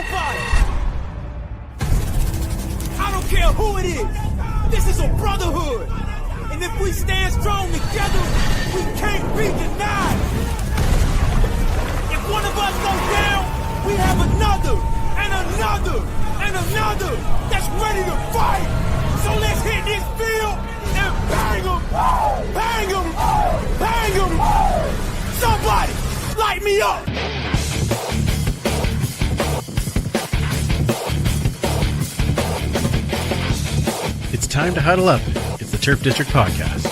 Nobody. I don't care who it is. This is a brotherhood. And if we stand strong together, we can't be denied. If one of us goes down, we have another, and another, and another that's ready to fight. So let's hit this field and bang them, bang them, bang them. Somebody, light me up. It's time to huddle up. It's the Turf District Podcast.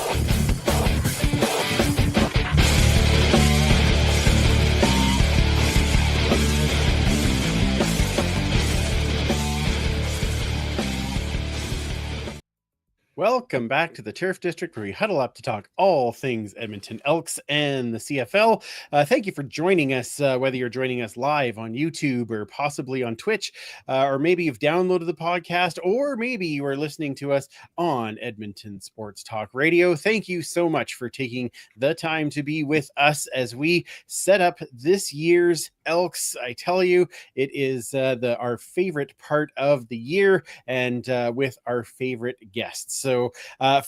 Welcome back to the Turf District, where we huddle up to talk all things Edmonton Elks and the CFL. Thank you for joining us, whether you're joining us live on YouTube or possibly on Twitch, or maybe you've downloaded the podcast, or maybe you are listening to us on Edmonton Sports Talk Radio. Thank you so much for taking the time to be with us as we set up this year's Elks. I tell you, it is our favorite part of the year, and with our favorite guests. So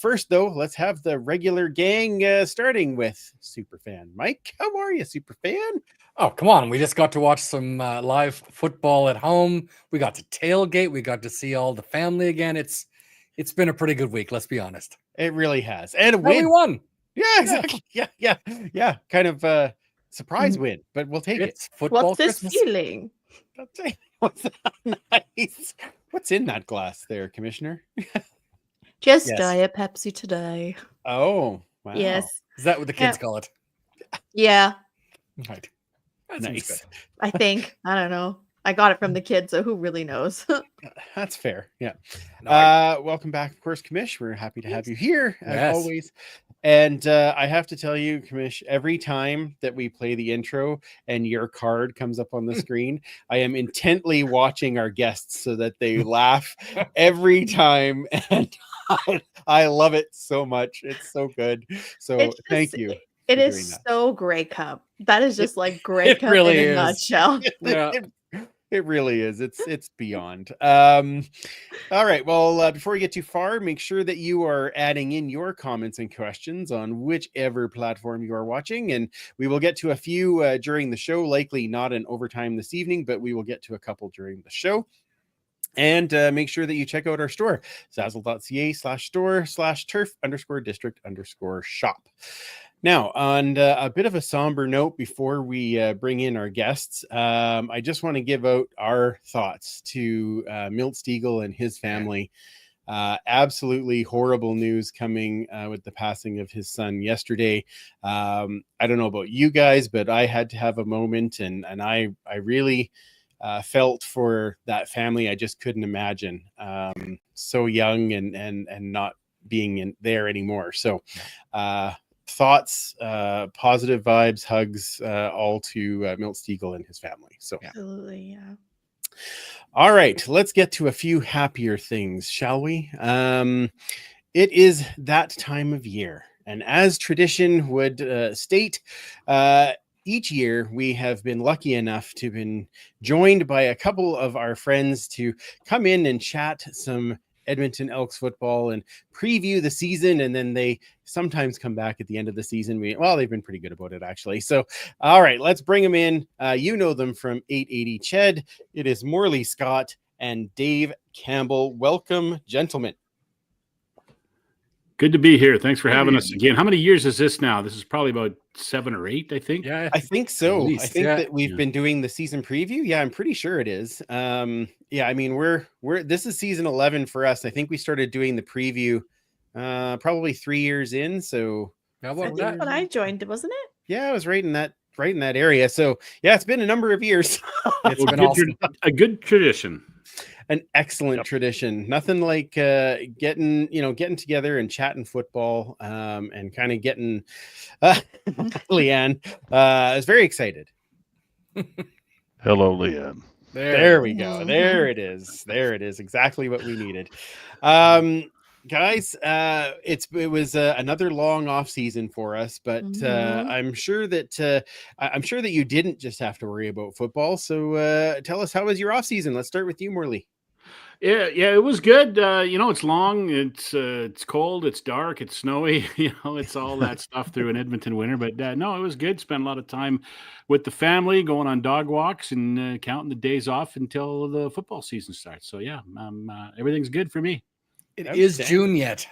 first, though, let's have the regular gang, starting with Superfan Mike. How are you, Superfan? Oh, come on. We just got to watch some live football at home. We got to tailgate. We got to see all the family again. It's been a pretty good week, let's be honest. It really has. And a win. We won. Yeah, exactly. Yeah. Kind of a surprise win, but we'll take it. Football. What's this feeling? What's that? Nice. What's in that glass there, Commissioner? Just Diet Pepsi today. Oh, wow. Yes. Is that what the kids call it? Yeah. Right. That's nice. I think. I don't know. I got it from the kids, so who really knows? That's fair. Yeah. Welcome back, of course, Commish. We're happy to have you here, as always. And I have to tell you, Commish, every time that we play the intro and your card comes up on the screen, I am intently watching our guests so that they laugh every time. And I love it so much. It's so good. So thank you. It is so Grey Cup. That is just like Grey Cup really in a nutshell. It really is. It's beyond. All right. Well, before we get too far, make sure that you are adding in your comments and questions on whichever platform you are watching. And we will get to a few during the show, likely not in overtime this evening, but we will get to a couple during the show. And make sure that you check out our store, zazzle.ca/store/turf_district_shop. Now, on a bit of a somber note, before we bring in our guests, I just want to give out our thoughts to Milt Stiegel and his family. Absolutely horrible news coming with the passing of his son yesterday. I don't know about you guys, but I had to have a moment, and I really felt for that family. I just couldn't imagine so young and not being there anymore. So thoughts, positive vibes, hugs, all to Milt Stiegel and his family. So absolutely, yeah. All right, let's get to a few happier things, shall we? It is that time of year, and as tradition would state, each year we have been lucky enough to been joined by a couple of our friends to come in and chat some Edmonton Elks football and preview the season, and then they sometimes come back at the end of the season. They've been pretty good about it, actually. So, all right, let's bring them in. You know them from 880 Ched. It is Morley Scott and Dave Campbell. Welcome, gentlemen. Good to be here. Thanks for having us again. How many years is this now? This is probably about 7 or 8, I think. Yeah, I think so. I think that we've been doing the season preview. Yeah, I'm pretty sure it is. Yeah, I mean, we're this is season 11 for us. I think we started doing the preview probably 3 years in. So I think when I joined, wasn't it? Yeah, I was right in that area. So yeah, it's been a number of years. It's been awesome. A good tradition. An excellent tradition. Nothing like getting together and chatting football and kind of getting Leanne. I was very excited. Hello, Leanne. There we go. There it is. Exactly what we needed. Guys, it was another long off season for us, but I'm sure that you didn't just have to worry about football. So tell us, how was your off season? Let's start with you, Morley. Yeah, it was good. It's long, it's cold, it's dark, it's snowy. It's all that stuff through an Edmonton winter. But no, it was good. Spent a lot of time with the family, going on dog walks, and counting the days off until the football season starts. So yeah, everything's good for me. It is June yet.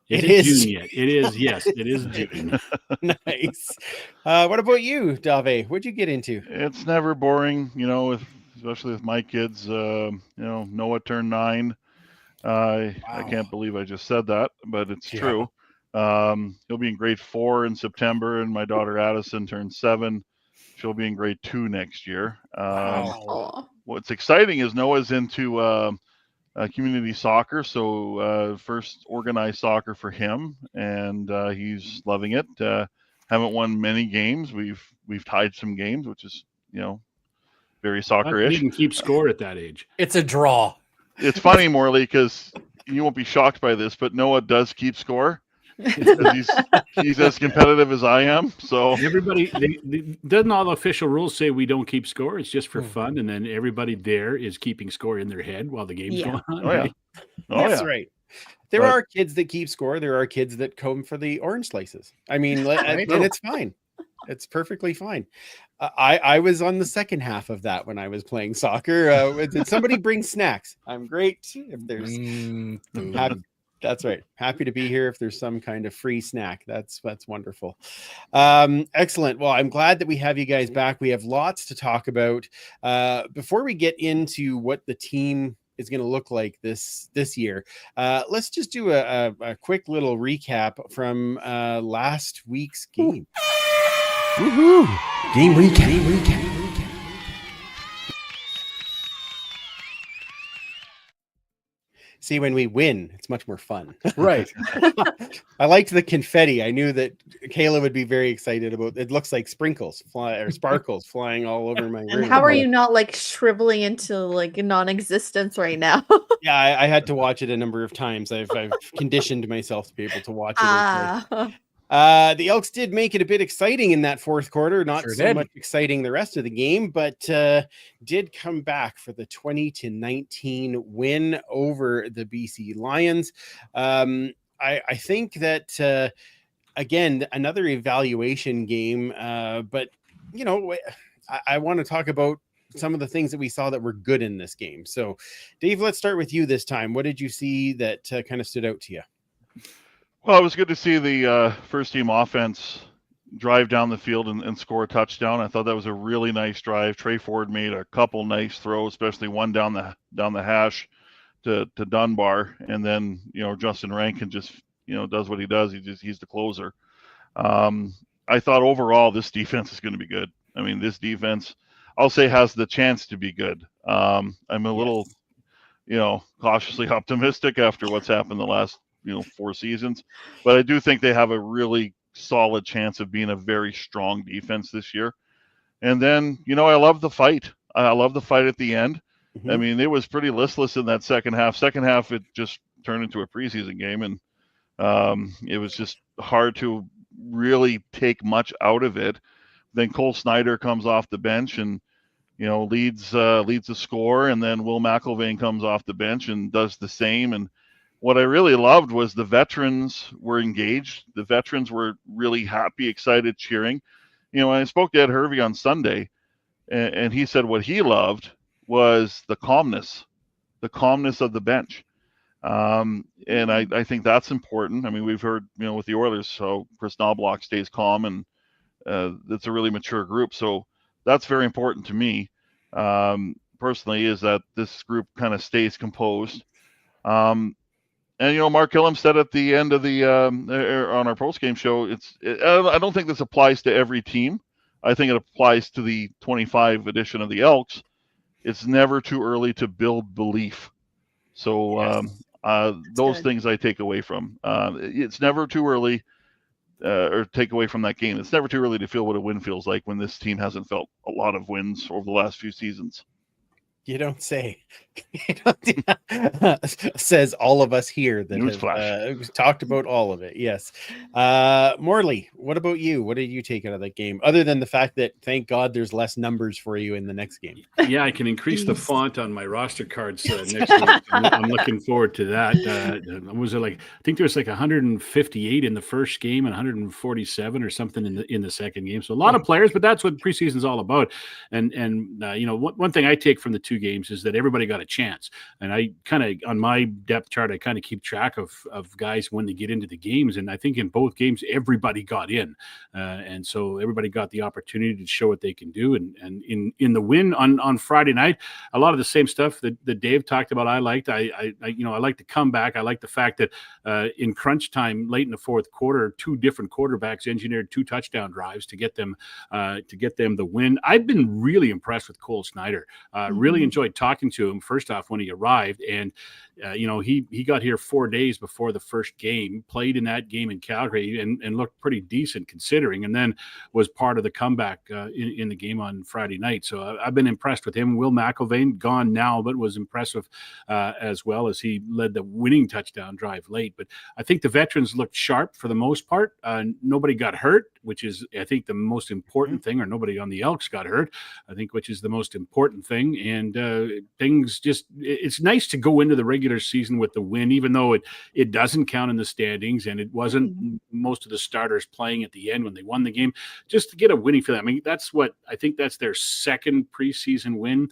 It is June yet. It is, yes, it is June. Nice. What about you, Dave? What'd you get into? It's never boring, especially with my kids. Noah turned 9. I can't believe I just said that, but it's true. He'll be in grade 4 in September, and my daughter Addison turned 7. She'll be in grade 2 next year. What's exciting is Noah's into community soccer, so first organized soccer for him, and he's loving it. Haven't won many games. We've tied some games, which is very soccer-ish. You can keep score at that age. It's a draw. It's funny, Morley, because you won't be shocked by this, but Noah does keep score. He's as competitive as I am. So everybody, doesn't all the official rules say we don't keep score? It's just for fun, and then everybody there is keeping score in their head while the game's going on. Right? That's right. There are kids that keep score. There are kids that come for the orange slices. I mean, and it's fine. It's perfectly fine. I was on the second half of that when I was playing soccer. Did somebody bring snacks? I'm great. If there's that's right. Happy to be here. If there's some kind of free snack, that's wonderful. Excellent. Well, I'm glad that we have you guys back. We have lots to talk about. Before we get into what the team is going to look like this year, let's just do a quick little recap from last week's game. Woohoo! Game recap. See, when we win, it's much more fun. Right. I liked the confetti. I knew that Kayla would be very excited about it. Looks like sprinkles sparkles flying all over my room. And how are you not like shriveling into like non-existence right now? Yeah, I had to watch it a number of times. I've conditioned myself to be able to watch it. The Elks did make it a bit exciting in that fourth quarter. Not so much exciting the rest of the game, but did come back for the 20-19 win over the BC Lions. I think that, again, another evaluation game, but, I want to talk about some of the things that we saw that were good in this game. So, Dave, let's start with you this time. What did you see that kind of stood out to you? Well, it was good to see the first team offense drive down the field and score a touchdown. I thought that was a really nice drive. Trey Ford made a couple nice throws, especially one down the hash to Dunbar, and then Justin Rankin just does what he does. He's the closer. I thought overall this defense is going to be good. I mean, this defense, I'll say, has the chance to be good. I'm a little cautiously optimistic after what's happened the last 4 seasons, but I do think they have a really solid chance of being a very strong defense this year. And then I love the fight. I love the fight at the end. Mm-hmm. I mean, it was pretty listless in that second half. Second half, it just turned into a preseason game, and it was just hard to really take much out of it. Then Cole Snyder comes off the bench and leads the score, and then Will McIlvaine comes off the bench and does the same. And what I really loved was the veterans were engaged. The veterans were really happy, excited, cheering. I spoke to Ed Hervey on Sunday, and he said what he loved was the calmness of the bench. And I think that's important. I mean, we've heard, with the Oilers, so Chris Knobloch stays calm, and it's a really mature group. So that's very important to me, personally, is that this group kind of stays composed. And Mark Killam said at the end of the on our post-game show, I don't think this applies to every team. I think it applies to the 25 edition of the Elks. It's never too early to build belief. So those things I take away from. It's never too early, or take away from that game. It's never too early to feel what a win feels like when this team hasn't felt a lot of wins over the last few seasons. You don't say. Says all of us here that have talked about all of it. Yes. Morley, what about you? What did you take out of that game? Other than the fact that, thank God, there's less numbers for you in the next game. Yeah, I can increase the font on my roster cards next week. I'm looking forward to that. Was it like, I think there was like 158 in the first game and 147 or something in the second game. So a lot of players, but that's what preseason's all about. And one thing I take from the two games is that everybody got a chance. And I kind of, on my depth chart, I kind of keep track of guys when they get into the games. And I think in both games, everybody got in. And so everybody got the opportunity to show what they can do. And in the win on Friday night, a lot of the same stuff that Dave talked about, I liked. I like the comeback. I like the fact that in crunch time, late in the fourth quarter, two different quarterbacks engineered 2 touchdown drives to get them the win. I've been really impressed with Cole Snyder. Really enjoyed talking to him first off when he arrived, and he got here 4 days before the first game, played in that game in Calgary and looked pretty decent considering, and then was part of the comeback in the game on Friday night. So I've been impressed with him. Will McIlvain, gone now, but was impressive as well, as he led the winning touchdown drive late. But I think the veterans looked sharp for the most part. Nobody got hurt, which is, I think, the most important thing, or nobody on the Elks got hurt, I think, which is the most important thing. And things just, it's nice to go into the regular season with the win, even though it doesn't count in the standings, and it wasn't most of the starters playing at the end when they won the game, just to get a winning for them. I mean, I think that's their second preseason win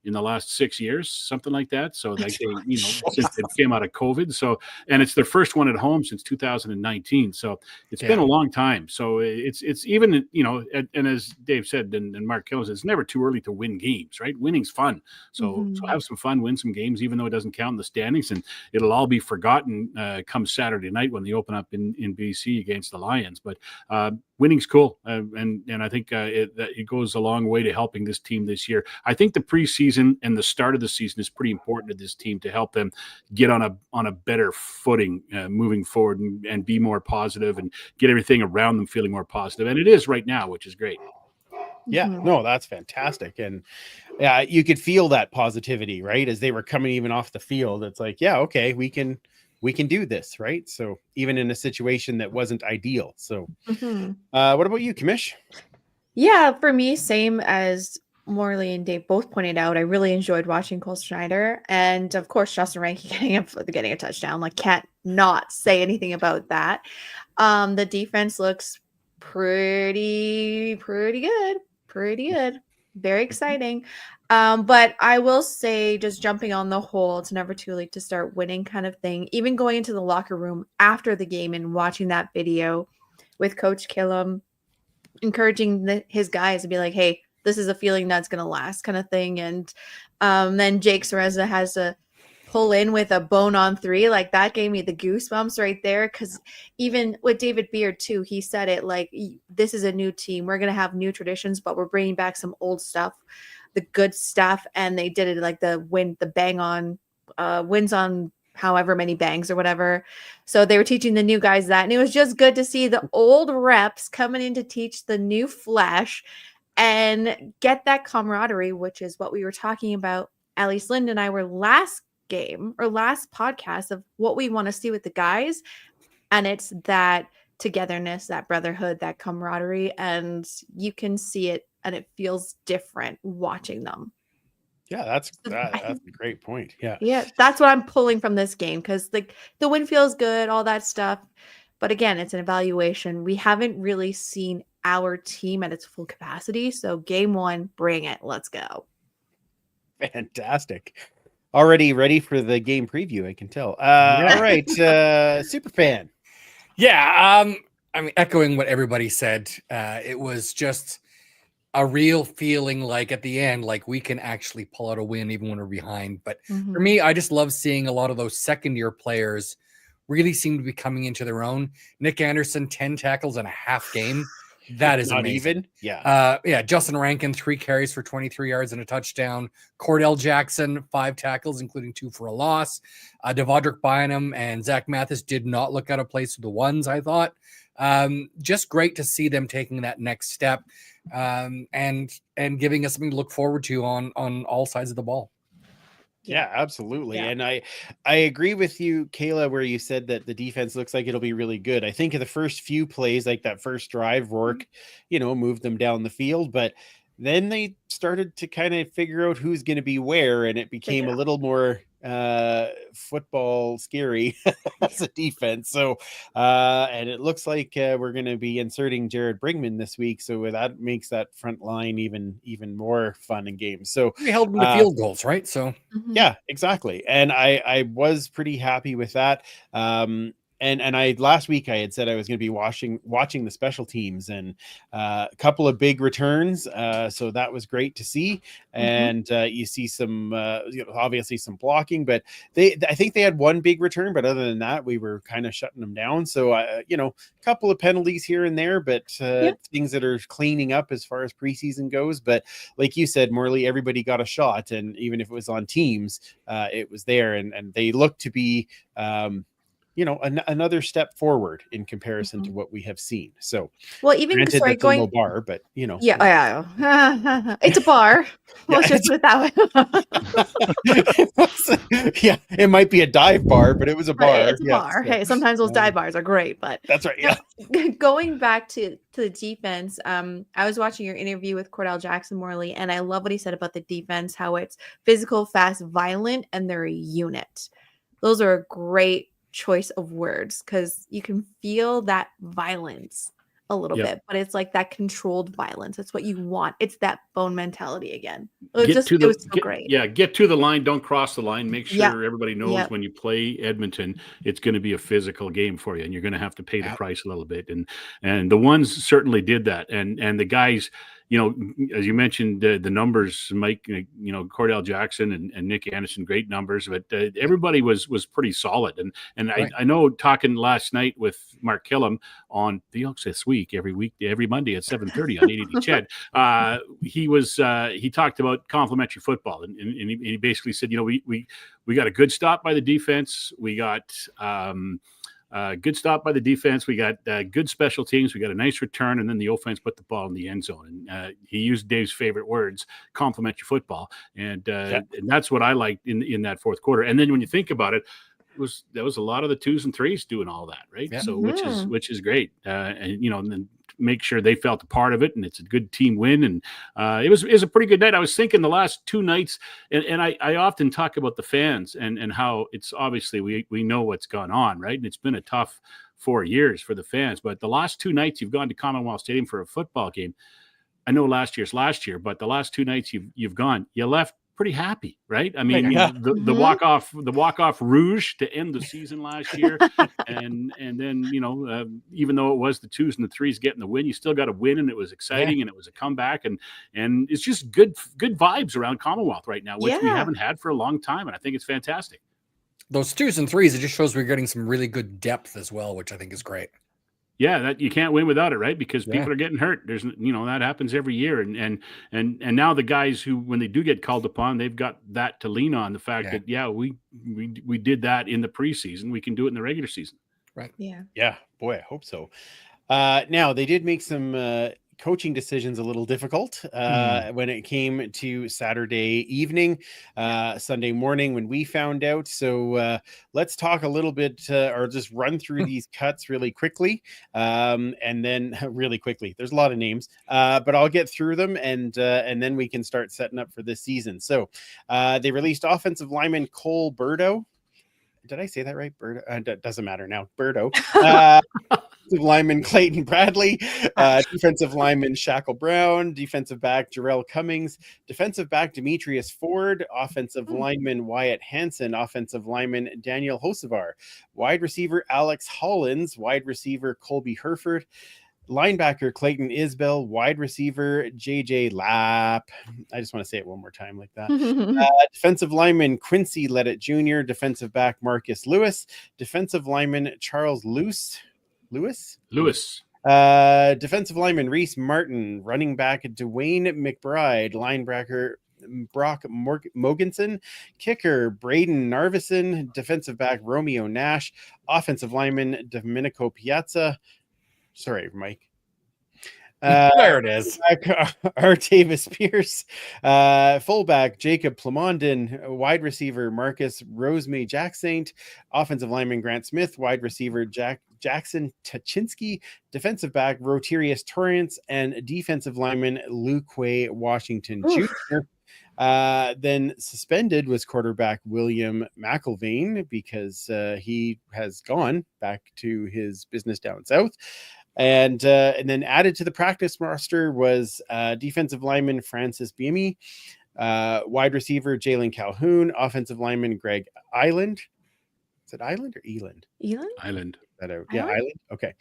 in the last 6 years, something like that. So like since they came out of COVID. So, and it's their first one at home since 2019. So it's been a long time. So it's even, and as Dave said, and Mark Killis, it's never too early to win games, right? Winning's fun. So have some fun, win some games, even though it doesn't count in the standings, and it'll all be forgotten come Saturday night when they open up in BC against the Lions. But winning's cool, and I think it goes a long way to helping this team this year. I think the preseason and the start of the season is pretty important to this team to help them get on a better footing moving forward and be more positive and get everything around them feeling more positive. And it is right now, which is great. Yeah, no, that's fantastic. And yeah, you could feel that positivity, right? As they were coming even off the field, it's like, yeah, okay, we can do this, right? So even in a situation that wasn't ideal. So what about you, Kamish? Yeah, for me, same as Morley and Dave both pointed out, I really enjoyed watching Cole Snyder, and of course Justin Rankin getting a touchdown. Like, can't not say anything about that. The defense looks pretty good, very exciting. But I will say, just jumping on the whole, it's never too late to start winning kind of thing. Even going into the locker room after the game and watching that video with Coach Killam, encouraging his guys to be like, hey, this is a feeling that's going to last kind of thing. And then Jake Cereza has to pull in with a bone on 3. Like, that gave me the goosebumps right there. Because even with David Beard too, he said it like, this is a new team. We're going to have new traditions, but we're bringing back some old stuff, the good stuff. And they did it like the bang on wins on however many bangs or whatever. So they were teaching the new guys that. And it was just good to see the old reps coming in to teach the new flesh and get that camaraderie, which is what we were talking about. At least Linda and I were last podcast of what we want to see with the guys. And it's that togetherness, that brotherhood, that camaraderie. And you can see it, and it feels different watching them. Yeah, that's a great point. Yeah, that's what I'm pulling from this game, because like the win feels good, all that stuff. But again, it's an evaluation. We haven't really seen our team at its full capacity. So game 1, bring it. Let's go. Fantastic. Already ready for the game preview, I can tell. All right, Superfan. Yeah, I mean, echoing what everybody said, it was just a real feeling like at the end, like we can actually pull out a win even when we're behind. But for me, I just love seeing a lot of those second-year players really seem to be coming into their own. Nick Anderson, 10 tackles in a half game. That is not amazing. Even. Yeah. Justin Rankin, 3 carries for 23 yards and a touchdown. Cordell Jackson, 5 tackles, including 2 for a loss. Devondrick Bynum and Zach Mathis did not look out of place with the ones, I thought. Just great to see them taking that next step and giving us something to look forward to on all sides of the ball. Yeah, absolutely. Yeah. And I agree with you, Kayla, where you said that the defense looks like it'll be really good. I think in the first few plays, like that first drive, Rourke, moved them down the field, but then they started to kind of figure out who's going to be where, and it became a little more football scary as a defense. So and it looks like we're going to be inserting Jared Brigman this week, so that makes that front line even more fun and games. So We held them to field goals, right? So yeah, exactly. And I was pretty happy with that. And I last week I had said I was going to be watching the special teams, and a couple of big returns. So that was great to see. And you see some obviously some blocking, but I think they had one big return, but other than that, we were kind of shutting them down. So a couple of penalties here and there, but things that are cleaning up as far as preseason goes. But like you said, Morley, everybody got a shot, and even if it was on teams, it was there, and they look to be another step forward in comparison to what we have seen. So, well, even granted, sorry, that's a low bar, but yeah, it's a bar. Let's just put it that way. Yeah, it might be a dive bar, but it was a bar. It's a bar. Hey, sometimes those dive bars are great, but that's right. Yeah. Going back to the defense, I was watching your interview with Cordell Jackson Morley, and I love what he said about the defense, how it's physical, fast, violent, and they're a unit. Those are a great choice of words, because you can feel that violence a little bit, but it's like that controlled violence. It's what you want. It's that bone mentality again. It was so great. Yeah, get to the line, don't cross the line. Make sure everybody knows when you play Edmonton, it's going to be a physical game for you, and you're going to have to pay the price a little bit. And the ones certainly did that. And the guys, as you mentioned, the numbers, Mike, Cordell Jackson and Nick Anderson, great numbers, but everybody was pretty solid. And right. I know, talking last night with Mark Killam on the Elks This Week, every Monday at 7:30 on 80 Ched, he talked about complementary football, and he basically said, we got a good stop by the defense, we got good stop by the defense, we got good special teams, we got a nice return, and then the offense put the ball in the end zone. And he used Dave's favorite words, complementary football, and that's what I liked in that fourth quarter. And then when you think about it, there was a lot of the 2s and 3s doing all that, right? Yeah. So which is great, and then make sure they felt a part of it, and it's a good team win. And it was a pretty good night. I was thinking the last 2 nights, and I often talk about the fans and how it's obviously we know what's gone on, right? And it's been a tough 4 years for the fans, but the last 2 nights you've gone to Commonwealth Stadium for a football game. I know last year's last year, but the last 2 nights you've gone, you left pretty happy, right? I mean, the walk off rouge to end the season last year, and then even though it was the 2s and the 3s getting the win, you still got to win, and it was exciting, and it was a comeback, and it's just good vibes around Commonwealth right now, which we haven't had for a long time, and I think it's fantastic. Those 2s and 3s, it just shows we're getting some really good depth as well, which I think is great. Yeah, that you can't win without it, right? Because people are getting hurt. There's, that happens every year, and now the guys who, when they do get called upon, they've got that to lean on. The fact that we did that in the preseason, we can do it in the regular season. Right. Yeah. Boy, I hope so. Now they did make some coaching decisions a little difficult when it came to Saturday evening, Sunday morning when we found out. So let's talk a little bit, or just run through these cuts really quickly, and then really quickly. There's a lot of names, but I'll get through them, and then we can start setting up for this season. So they released offensive lineman Cole Burdo. Did I say that right? Burdo? Doesn't matter now. Burdo. Defensive lineman Clayton Bradley, defensive lineman Shackle Brown, defensive back Jarrell Cummings, defensive back Demetrius Ford, offensive lineman Wyatt Hansen, offensive lineman Daniel Hosevar, wide receiver Alex Hollins, wide receiver Colby Herford, linebacker Clayton Isbell, wide receiver JJ Lapp. I just want to say it one more time like that. Defensive lineman Quincy Leddett Jr., defensive back Marcus Lewis, defensive lineman Charles Lewis. Defensive lineman Reese Martin, running back Dwayne McBride, linebacker Brock Mogensen, kicker Braden Narvison, defensive back Romeo Nash, offensive lineman Domenico Piazza. Sorry, Mike. There it is. Artavis Pierce, fullback Jacob Plamondon, wide receiver Marcus Rosemay Jacksaint, offensive lineman Grant Smith, wide receiver Jackson Tachinsky, defensive back Rotirius Torrance, and defensive lineman Luke Washington Jr. Then suspended was quarterback William McIlvain because he has gone back to his business down south. And then added to the practice roster was defensive lineman Francis Biemi, wide receiver Jalen Calhoun, offensive lineman Greg Island. Is it Island or Eland? Island. Yeah, Island. Okay.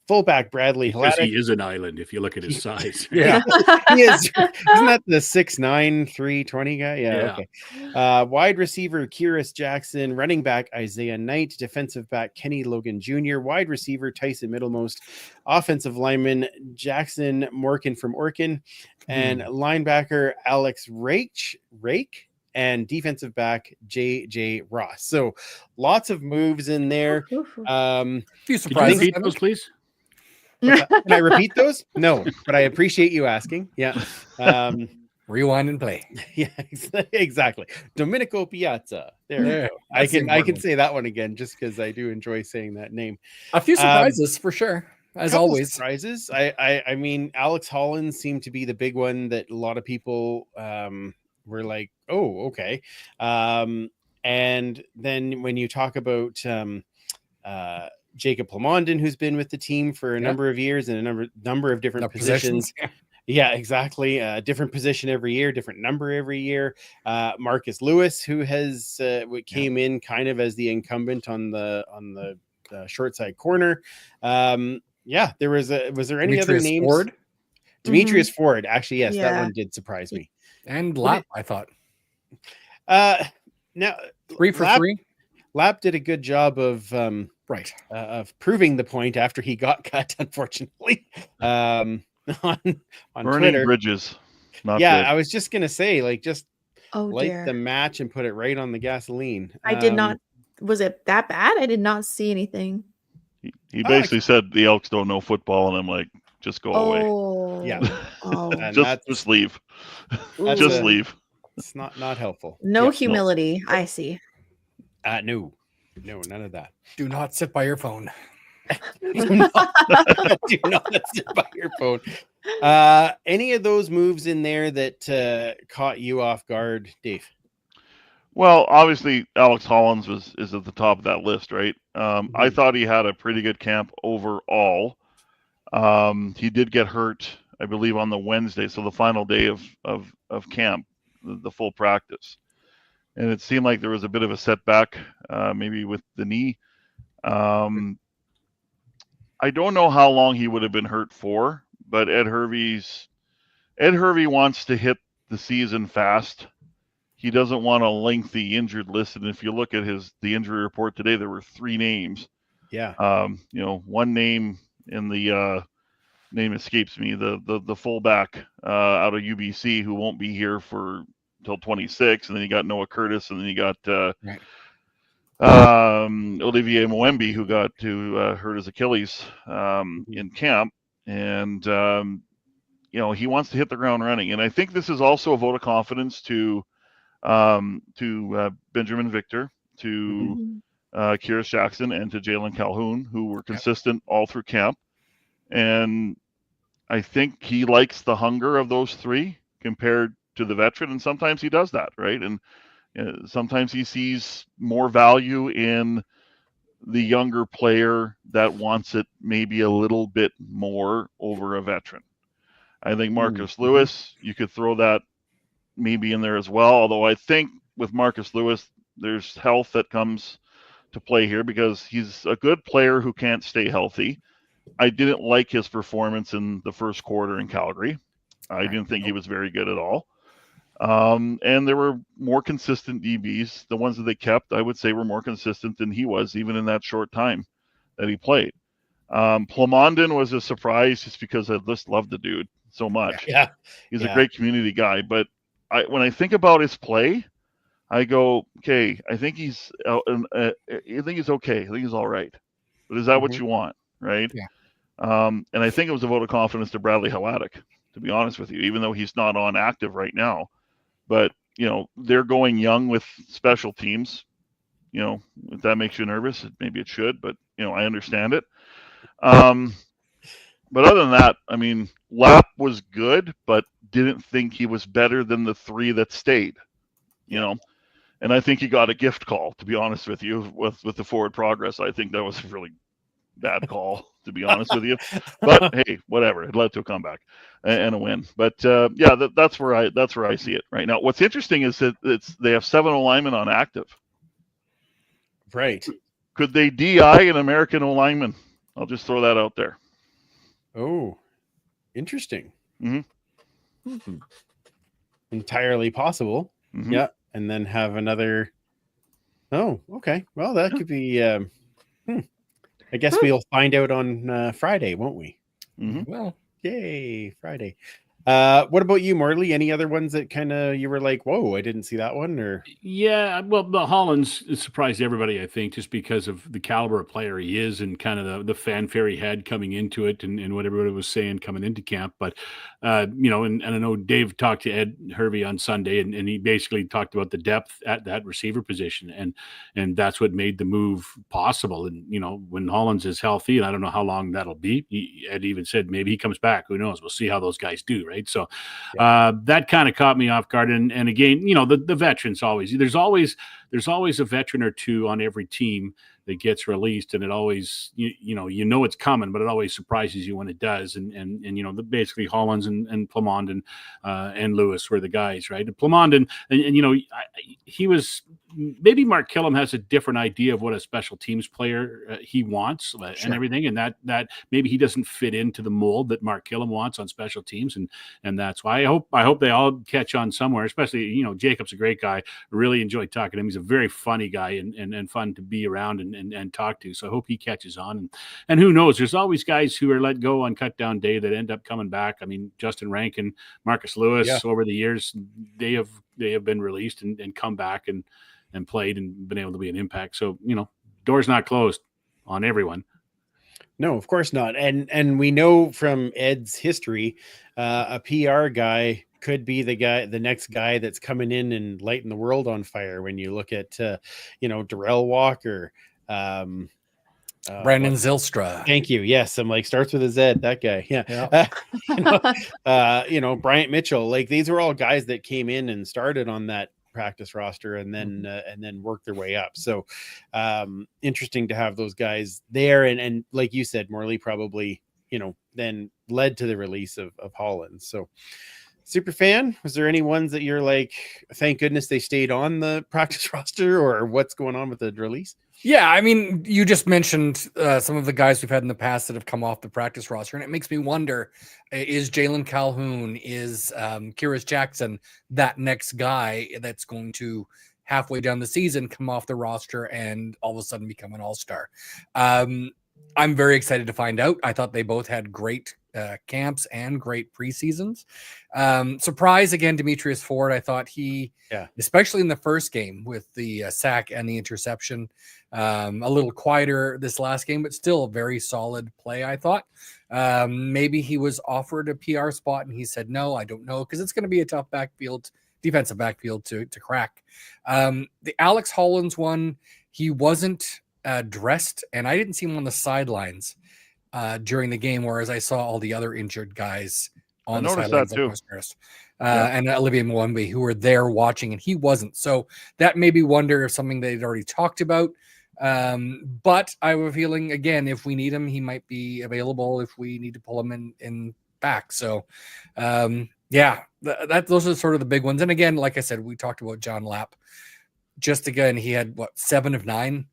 Fullback Bradley Because Hladek. he is an island if you look at his size. Yeah. He is. Isn't that the 6'9", 320 guy? Yeah. Okay. Wide receiver Kyrus Jackson, running back Isaiah Knight, defensive back Kenny Logan Jr., wide receiver Tyson Middlemost, offensive lineman Jackson Morkin from Orkin, and linebacker Alex Rake, and defensive back JJ Ross. So lots of moves in there. Few Can you surprises. repeat those, please? Can I repeat those? No, but I appreciate you asking. Yeah. Rewind and play. Yeah, exactly. Domenico Piazza. There. I That's can important. say that one again just because I do enjoy saying that name. A few surprises for sure, as Couple always. surprises. I mean, Alex Hollins seemed to be the big one that a lot of people were like, oh, okay. And then when you talk about Jacob Plamondon, who's been with the team for a number of years and a number of different positions. Yeah, exactly. Different position every year, different number every year. Marcus Lewis, who has came in kind of as the incumbent on the short side corner. Yeah, was there any other names? Ford? Demetrius Ford, actually, yes, that one did surprise me. And Lap, I thought. Now 3 for 3. Lap did a good job of of proving the point after he got cut, unfortunately. On Burning Twitter. bridges. Not Yeah, good. I was just gonna say, like, just light dear. the match and put it right on the gasoline. I did not. Was it that bad? I did not see anything. He basically said the Elks don't know football, and I'm like, just go away. Oh, Yeah. Oh, And Just leave. that's Just leave. It's not helpful. no Yeah, humility. I see. no, none of that. Do not sit by your phone. Do not sit by your phone. Any of those moves in there that caught you off guard, Dave? Well, obviously, Alex Hollins is at the top of that list, right? I thought he had a pretty good camp overall. He did get hurt, I believe, on the Wednesday, so the final day of camp, the full practice. And it seemed like there was a bit of a setback, maybe with the knee. I don't know how long he would have been hurt for, but Ed Hervey wants to hit the season fast. He doesn't want a lengthy injured list. And if you look at the injury report today, there were 3 names. Yeah. One name in the name escapes me, the fullback out of UBC who won't be here until 26, and then you got Noah Curtis, and then you got Olivier Moembi, who got to hurt his Achilles in camp, and he wants to hit the ground running. And I think this is also a vote of confidence to Benjamin Victor, to Kyrus Jackson, and to Jalen Calhoun, who were consistent all through camp. And I think he likes the hunger of those 3 compared to the veteran, and sometimes he does that, right? And sometimes he sees more value in the younger player that wants it maybe a little bit more over a veteran. I think Marcus Lewis, you could throw that maybe in there as well, although I think with Marcus Lewis, there's health that comes to play here because he's a good player who can't stay healthy. I didn't like his performance in the first quarter in Calgary. I didn't think he was very good at all. And there were more consistent DBs. The ones that they kept, I would say, were more consistent than he was, even in that short time that he played. Plamondon was a surprise just because I just loved the dude so much. Yeah. He's a great community guy. But when I think about his play, I go, okay, I think he's okay. I think he's all right. But is that what you want, right? Yeah. And I think it was a vote of confidence to Bradley Haladic, to be honest with you, even though he's not on active right now. But, they're going young with special teams. If that makes you nervous, maybe it should, but, I understand it. But other than that, I mean, Lapp was good, but didn't think he was better than the 3 that stayed, And I think he got a gift call, to be honest with you, with the forward progress. I think that was a really bad call, to be honest with you. But hey, whatever. It led to a comeback and a win. But that's where I see it right now. What's interesting is that they have 7 linemen on active. Right. Could they DI an American lineman? I'll just throw that out there. Oh, interesting. Mm-hmm. Entirely possible. Mm-hmm. Yeah. And then have another. Oh, okay. Well, that could be. I guess we'll find out on Friday, won't we? Mm-hmm. Well, yay, Friday. What about you, Morley? Any other ones that kind of you were like, whoa, I didn't see that one? Or Yeah, well, the Hollins surprised everybody, I think, just because of the caliber of player he is and kind of the fanfare he had coming into it and what everybody was saying coming into camp. But, and I know Dave talked to Ed Hervey on Sunday, and he basically talked about the depth at that receiver position, and that's what made the move possible. And, when Hollins is healthy, and I don't know how long that'll be, Ed even said maybe he comes back. Who knows? We'll see how those guys do, right? So that kind of caught me off guard. And again, the veterans there's always a veteran or 2 on every team that gets released, and it always it's coming, but it always surprises you when it does. And basically Hollins and Plamond and Lewis were the guys, right? Plamond and he was. Maybe Mark Killam has a different idea of what a special teams player he wants and everything, and that maybe he doesn't fit into the mold that Mark Killam wants on special teams, and that's why I hope they all catch on somewhere. Especially Jacob's a great guy. I really enjoyed talking to him. He's a very funny guy and fun to be around and talk to. So I hope he catches on. And who knows? There's always guys who are let go on cut down day that end up coming back. I mean, Justin Rankin, Marcus Lewis, over the years they have been released and come back and played and been able to be an impact. So, door's not closed on everyone. No, of course not. And we know from Ed's history, a PR guy could be the next guy that's coming in and lighting the world on fire. When you look at, Darrell Walker, Brandon Zylstra. Thank you. Yes. I'm like, starts with a Z, that guy. Yeah. Bryant Mitchell, like these were all guys that came in and started on that practice roster and then work their way up. So interesting to have those guys there. And like you said, Morley probably, then led to the release of Hollins. So super fan, was there any ones that you're like, thank goodness they stayed on the practice roster, or what's going on with the release? Yeah, I mean, you just mentioned some of the guys we've had in the past that have come off the practice roster, and it makes me wonder, is Jalen Calhoun, is Kyrus Jackson that next guy that's going to halfway down the season come off the roster and all of a sudden become an all-star? I'm very excited to find out. I thought they both had great camps and great preseasons. Surprise again, Demetrius Ford. I thought he, especially in the first game with the sack and the interception, a little quieter this last game, but still a very solid play, I thought. Maybe he was offered a PR spot and he said, no, I don't know, because it's going to be a tough defensive backfield to crack. The Alex Hollins one, he wasn't dressed, and I didn't see him on the sidelines during the game, whereas I saw all the other injured guys on the sidelines, like and Olivier Mwembe, who were there watching, and he wasn't. So that made me wonder if something they'd already talked about. But I have a feeling, again, if we need him, he might be available if we need to pull him in back. So those are sort of the big ones. And again, like I said, we talked about John Lapp. Just again, he had 7 of 9.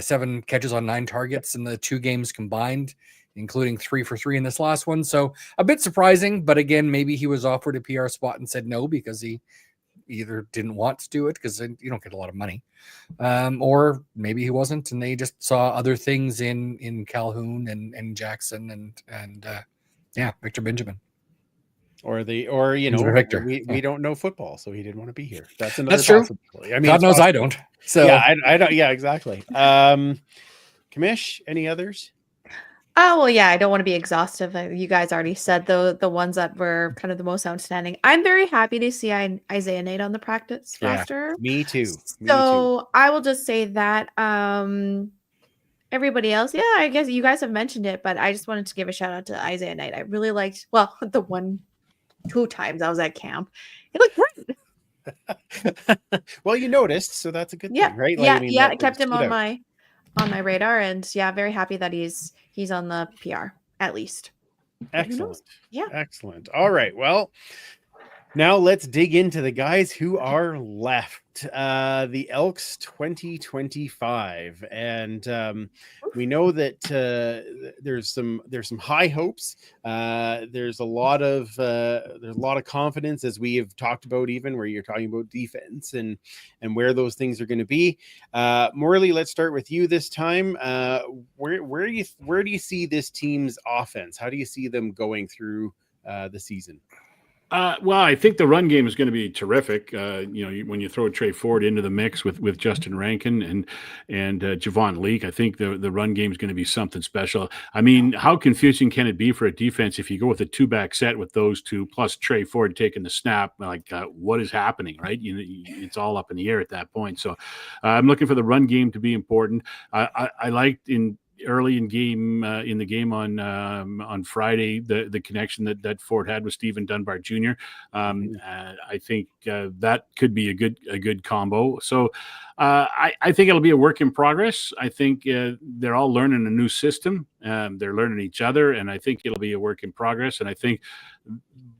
7 catches on 9 targets in the 2 games combined, including 3 for 3 in this last one. So a bit surprising, but again, maybe he was offered a PR spot and said no because he either didn't want to do it because you don't get a lot of money, or maybe he wasn't, and they just saw other things in Calhoun and Jackson and Victor Benjamin. Victor. We don't know football, so he didn't want to be here. That's another possibility. I mean, God knows possible. I don't. So I don't. Yeah, exactly. Kamish, any others? Oh, well, yeah, I don't want to be exhaustive. You guys already said the ones that were kind of the most outstanding. I'm very happy to see Isaiah Nate on the practice Yeah, roster. me too. Me too. So I will just say that everybody else, yeah, I guess you guys have mentioned it, but I just wanted to give a shout out to Isaiah Knight. I really liked, well, the 2 times I was at camp. It looked great. Well, you noticed, so that's a good Yeah, thing, right? Like, yeah, I mean, yeah. that I kept him stood out. on my radar, and yeah, very happy that he's on the PR at least. But who knows? Excellent. Yeah. Excellent. All right. Well, now let's dig into the guys who are left. The Elks 2025, and we know that there's some high hopes. There's a lot of confidence, as we have talked about, even where you're talking about defense and where those things are going to be. Morley, let's start with you this time. Where do you see this team's offense? How do you see them going through the season? Well, I think the run game is going to be terrific. When you throw Trey Ford into the mix with Justin Rankin and Javon Leake, I think the run game is going to be something special. I mean, how confusing can it be for a defense if you go with a 2-back set with those two plus Trey Ford taking the snap? Like, what is happening, right? It's all up in the air at that point. So, I'm looking for the run game to be important. I liked early in the game on Friday, the connection that Ford had with Stephen Dunbar Jr. I think that could be a good combo. So I think it'll be a work in progress. I think they're all learning a new system. They're learning each other, and I think it'll be a work in progress. And I think.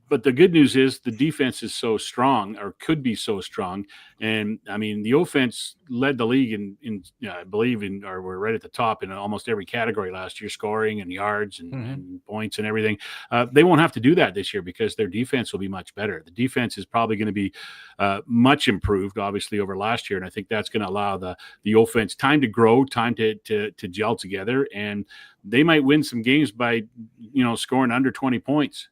But the good news is the defense is so strong, or could be so strong. And I mean, the offense led the league I believe or we're right at the top in almost every category last year, scoring and yards and points and everything. They won't have to do that this year because their defense will be much better. The defense is probably going to be much improved, obviously, over last year. And I think that's going to allow the offense time to grow, time to gel together. And they might win some games by, scoring under 20 points.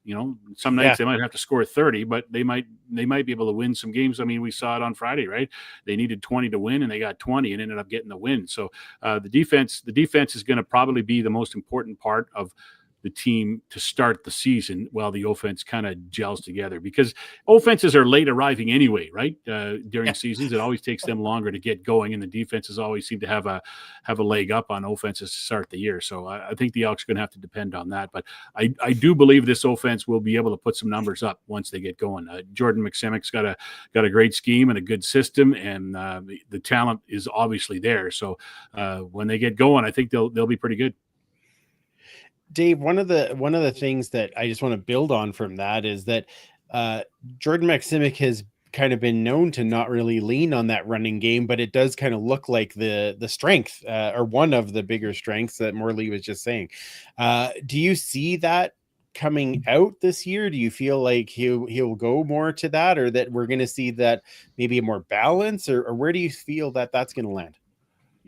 Some nights they might have to score 30, but they might be able to win some games. I mean, we saw it on Friday, right? They needed 20 to win and they got 20 and ended up getting the win. So the defense is going to probably be the most important part of the team to start the season while the offense kind of gels together, because offenses are late arriving anyway, right? During seasons, it always takes them longer to get going, and the defenses always seem to have a leg up on offenses to start the year. So I think the Elks are going to have to depend on that. But I do believe this offense will be able to put some numbers up once they get going. Jordan McSimick's got a great scheme and a good system, and the talent is obviously there. So when they get going, I think they'll be pretty good. Dave, one of the things that I just want to build on from that is that Jordan McSimick has kind of been known to not really lean on that running game, but it does kind of look like the strength or one of the bigger strengths that Morley was just saying. Do you see that coming out this year? Do you feel like he'll go more to that, or that we're going to see that maybe a more balance, or where do you feel that that's going to land?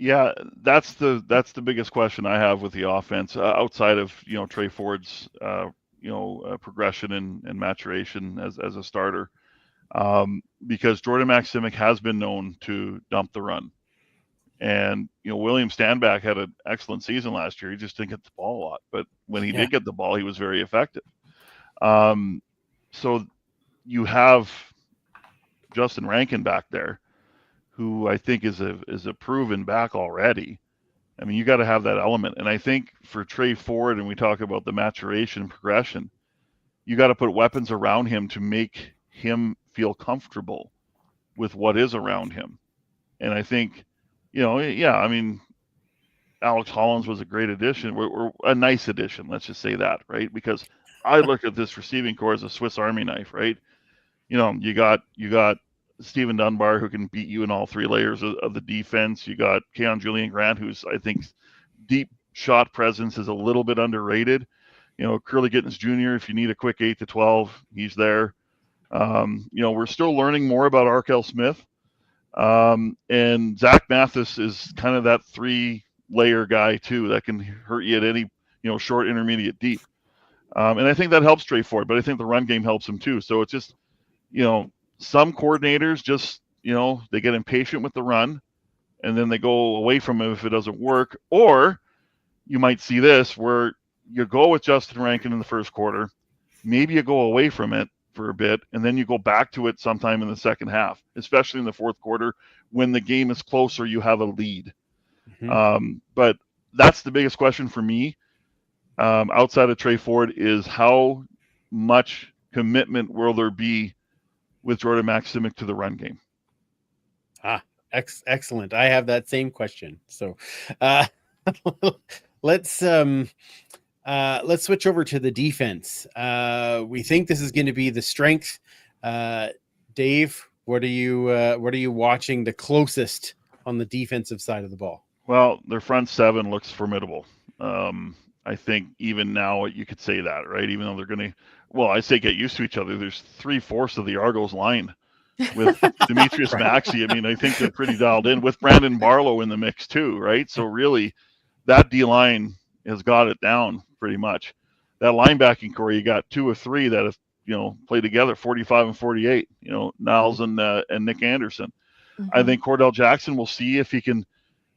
Yeah, that's the biggest question I have with the offense outside of Trey Ford's progression and maturation as a starter, because Jordan McSimick has been known to dump the run, and William Stanback had an excellent season last year. He just didn't get the ball a lot, but when he did get the ball, he was very effective. So you have Justin Rankin back there, who I think is a proven back already. I mean, you got to have that element. And I think for Trey Ford, and we talk about the maturation progression, you got to put weapons around him to make him feel comfortable with what is around him. And I think, I mean, Alex Hollins was a great addition, or a nice addition. Let's just say that, right? Because I look at this receiving core as a Swiss Army knife, right? You got Stephen Dunbar, who can beat you in all three layers of the defense. You got Keon Julian Grant, who's, I think, deep shot presence is a little bit underrated. Curly Gittens Jr., if you need a quick 8 to 12, he's there. We're still learning more about Arkell Smith. And Zach Mathis is kind of that 3-layer guy, too, that can hurt you at any, short, intermediate, deep. And I think that helps Trey Ford, but I think the run game helps him, too. So it's just, some coordinators just, they get impatient with the run and then they go away from it if it doesn't work. Or you might see this where you go with Justin Rankin in the first quarter, maybe you go away from it for a bit, and then you go back to it sometime in the second half, especially in the fourth quarter when the game is closer, you have a lead. But that's the biggest question for me, outside of Trey Ford, is how much commitment will there be with Jordan Maximic to the run game? Excellent. I have that same question. So let's switch over to the defense. We think this is going to be the strength. Dave, what are you watching the closest on the defensive side of the ball? Well, their front seven looks formidable. I think even now you could say that, right? Even though they're going to, well, I say get used to each other. There's 3/4 of the Argos line with Demetrius Maxey. I mean, I think they're pretty dialed in with Brandon Barlow in the mix too, right? So really, that D line has got it down pretty much. That linebacking core, you got 2 or 3 that have play together 45 and 48. Niles and Nick Anderson. I think Cordell Jackson will see if he can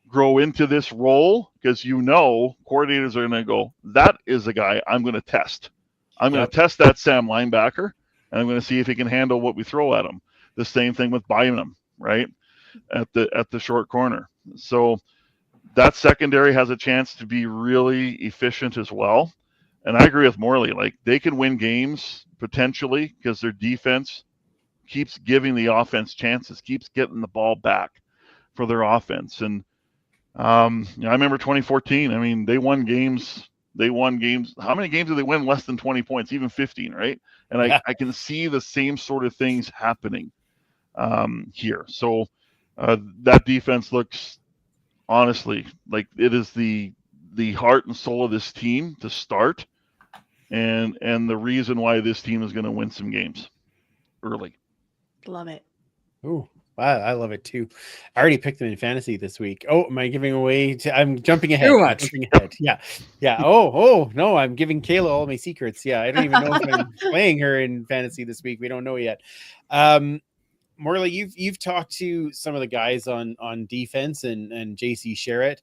grow into this role, because coordinators are going to go, that is the guy I'm going to test. I'm going to test that Sam linebacker, and I'm going to see if he can handle what we throw at him. The same thing with Bynum, right, at the short corner. So that secondary has a chance to be really efficient as well. And I agree with Morley. Like, they can win games potentially because their defense keeps giving the offense chances, keeps getting the ball back for their offense. And I remember 2014. I mean, they won games. How many games did they win less than 20 points? Even 15, right? And I can see the same sort of things happening here. So that defense looks, honestly, like it is the heart and soul of this team to start, and the reason why this team is going to win some games early. Love it. Ooh, I love it too. I already picked them in fantasy this week. Oh, am I giving away? I'm jumping ahead. Too much. Yeah. Oh, no, I'm giving Kayla all my secrets. Yeah, I don't even know if I'm playing her in fantasy this week. We don't know yet. Morley, you've talked to some of the guys on defense and JC Sherritt.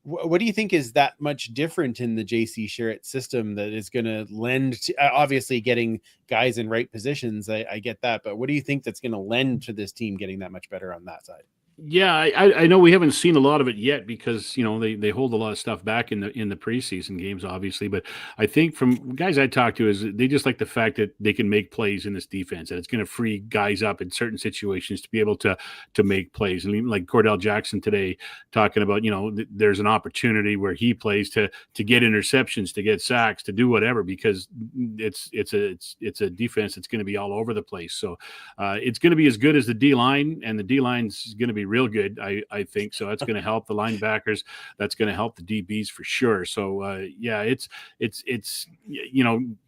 What do you think is that much different in the JC Sherritt system that is going to lend to, obviously getting guys in right positions? I get that, but what do you think that's going to lend to this team getting that much better on that side? Yeah, I know we haven't seen a lot of it yet because they hold a lot of stuff back in the preseason games, obviously. But I think from guys I talk to is they just like the fact that they can make plays in this defense, and it's going to free guys up in certain situations to be able to make plays. And like Cordell Jackson today talking about, there's an opportunity where he plays to get interceptions, to get sacks, to do whatever, because it's a defense that's going to be all over the place. So it's going to be as good as the D line, and the D line's going to be real good, I think. So that's going to help the linebackers. That's going to help the DBs for sure. So it's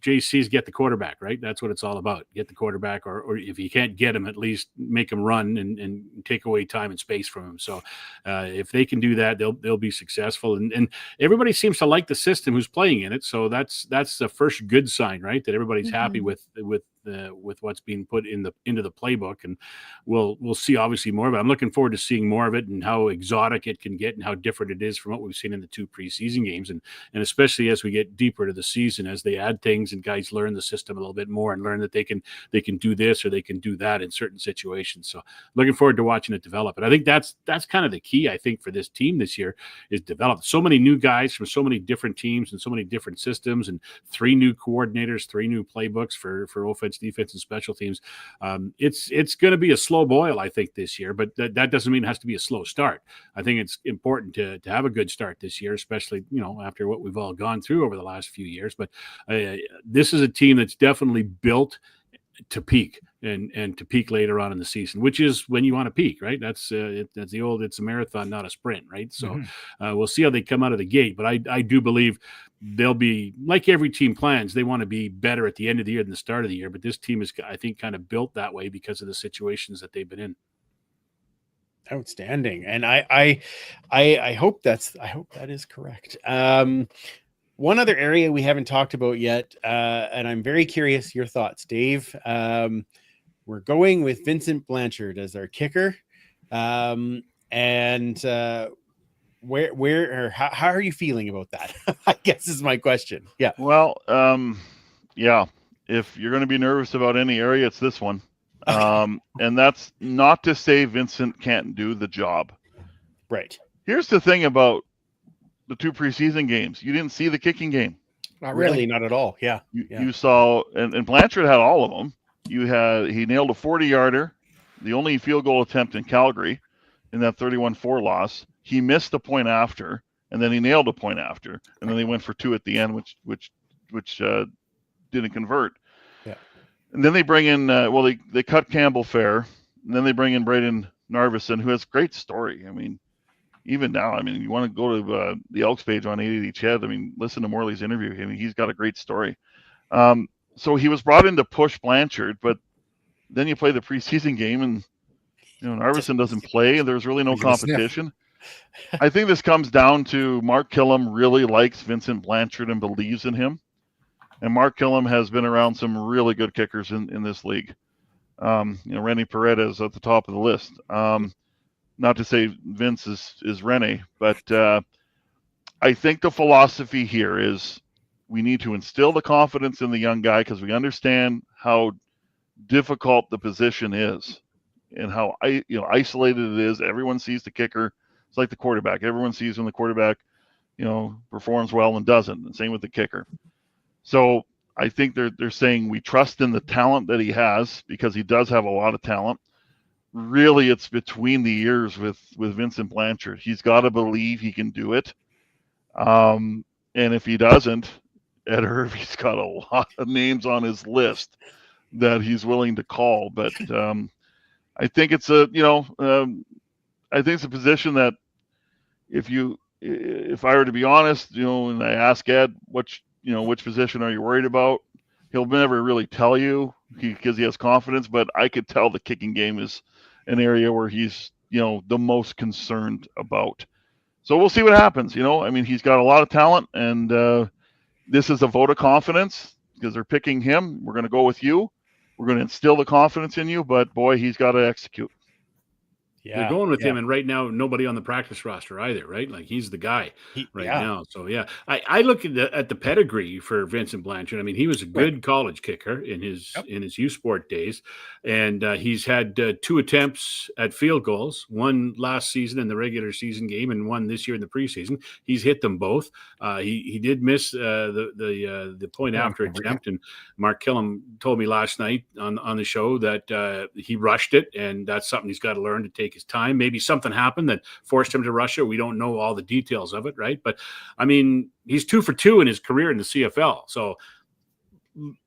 JC's get the quarterback, right? That's what it's all about. Get the quarterback, or if you can't get him, at least make him run and take away time and space from him. So if they can do that, they'll be successful. And everybody seems to like the system who's playing in it. So that's the first good sign, right? That everybody's happy with what's being put into the playbook, and we'll see obviously more of it. I'm looking forward to seeing more of it and how exotic it can get and how different it is from what we've seen in the 2 preseason games, and especially as we get deeper into the season, as they add things and guys learn the system a little bit more and learn that they can do this or they can do that in certain situations. So looking forward to watching it develop. And I think that's kind of the key, I think, for this team this year, is develop so many new guys from so many different teams and so many different systems, and 3 new coordinators, 3 new playbooks for offense, defense, and special teams. It's going to be a slow boil, I think, this year, but that doesn't mean it has to be a slow start. I think it's important to have a good start this year, especially after what we've all gone through over the last few years. But this is a team that's definitely built to peak and to peak later on in the season, which is when you want to peak, right? That's the old, it's a marathon, not a sprint, right? So we'll see how they come out of the gate, but I do believe they'll be, like every team plans, they want to be better at the end of the year than the start of the year. But this team is, I think, kind of built that way because of the situations that they've been in. Outstanding. And I hope that is correct. One other area we haven't talked about yet, and I'm very curious your thoughts, Dave. We're going with Vincent Blanchard as our kicker. And where or how are you feeling about that? I guess is my question. Yeah. Well, yeah. If you're going to be nervous about any area, it's this one. And that's not to say Vincent can't do the job. Right. Here's the thing about the 2 preseason games. You didn't see the kicking game. Not Really, not at all. Yeah. You saw, and Blanchard had all of them. He nailed a 40-yarder, the only field goal attempt in Calgary in that 31-4 loss. He missed the point after, and then he nailed a point after, and then they went for 2 at the end, which didn't convert. Yeah. And then they bring in, they cut Campbell fair, and then they bring in Braden Narvison, who has a great story. I mean, even now, I mean, you want to go to the Elks page on 880 Ched. I mean, listen to Morley's interview. I mean, he's got a great story. So he was brought in to push Blanchard, but then you play the preseason game, and Narvison doesn't play, and there's really no competition. I think this comes down to Mark Killam really likes Vincent Blanchard and believes in him. And Mark Killam has been around some really good kickers in this league. Rene Paredes at the top of the list. Not to say Vince is Rene, but I think the philosophy here is we need to instill the confidence in the young guy because we understand how difficult the position is and how isolated it is. Everyone sees the kicker. It's like the quarterback. Everyone sees when the quarterback, performs well and doesn't. And same with the kicker. So I think they're saying we trust in the talent that he has because he does have a lot of talent. Really, it's between the ears with Vincent Blanchard. He's got to believe he can do it. And if he doesn't, Ed Hervey's got a lot of names on his list that he's willing to call. But I think it's I think it's a position that if I were to be honest, and I ask Ed, which position are you worried about? He'll never really tell you because he has confidence, but I could tell the kicking game is an area where he's, the most concerned about. So we'll see what happens. I mean, he's got a lot of talent, and this is a vote of confidence because they're picking him. We're going to go with you. We're going to instill the confidence in you, but boy, he's got to execute. Yeah, they're going with him, and right now nobody on the practice roster either, right? Like he's the guy now. So yeah, I look at the pedigree for Vincent Blanchard. I mean, he was a good college kicker in his U Sport days, and he's had 2 attempts at field goals, one last season in the regular season game, and one this year in the preseason. He's hit them both. He did miss the point after attempt, and Mark Killam told me last night on the show that he rushed it, and that's something he's got to learn to take his time. Maybe something happened that forced him to rush it. We don't know all the details of it, right? But I mean, he's 2 for 2 in his career in the CFL. So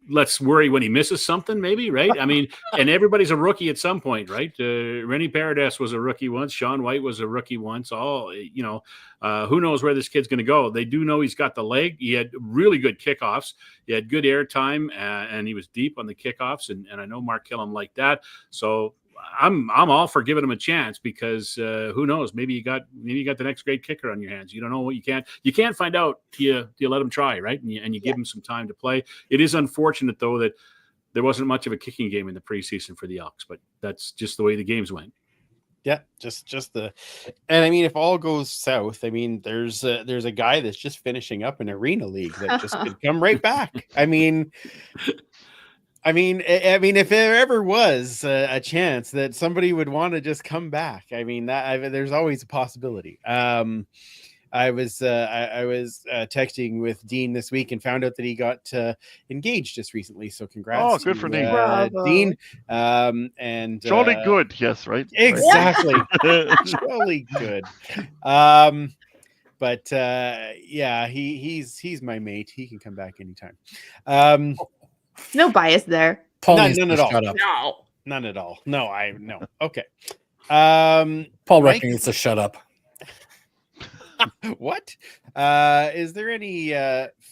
let's worry when he misses something, maybe, right? I mean, and everybody's a rookie at some point, right? Rene Paredes was a rookie once. Sean White was a rookie once. Who knows where this kid's going to go? They do know he's got the leg. He had really good kickoffs. He had good air time, and he was deep on the kickoffs. And I know Mark Killam liked that. So I'm all for giving him a chance because who knows? Maybe you got the next great kicker on your hands. You don't know what you can't find out till you let him try, right? And you give him some time to play. It is unfortunate though that there wasn't much of a kicking game in the preseason for the Elks, but that's just the way the games went. Yeah, and I mean, if all goes south, I mean, there's a guy that's just finishing up an arena league that just could come right back. I mean, if there ever was a chance that somebody would want to just come back, I mean, there's always a possibility. I was texting with Dean this week and found out that he got engaged just recently. So congrats! Oh, good for Dean. And jolly good, yes, right? Exactly, jolly good. But he's my mate. He can come back anytime. No bias there. None at all. Shut up. No. None at all. No. Okay. Paul Reckon needs to shut up. What? Is there any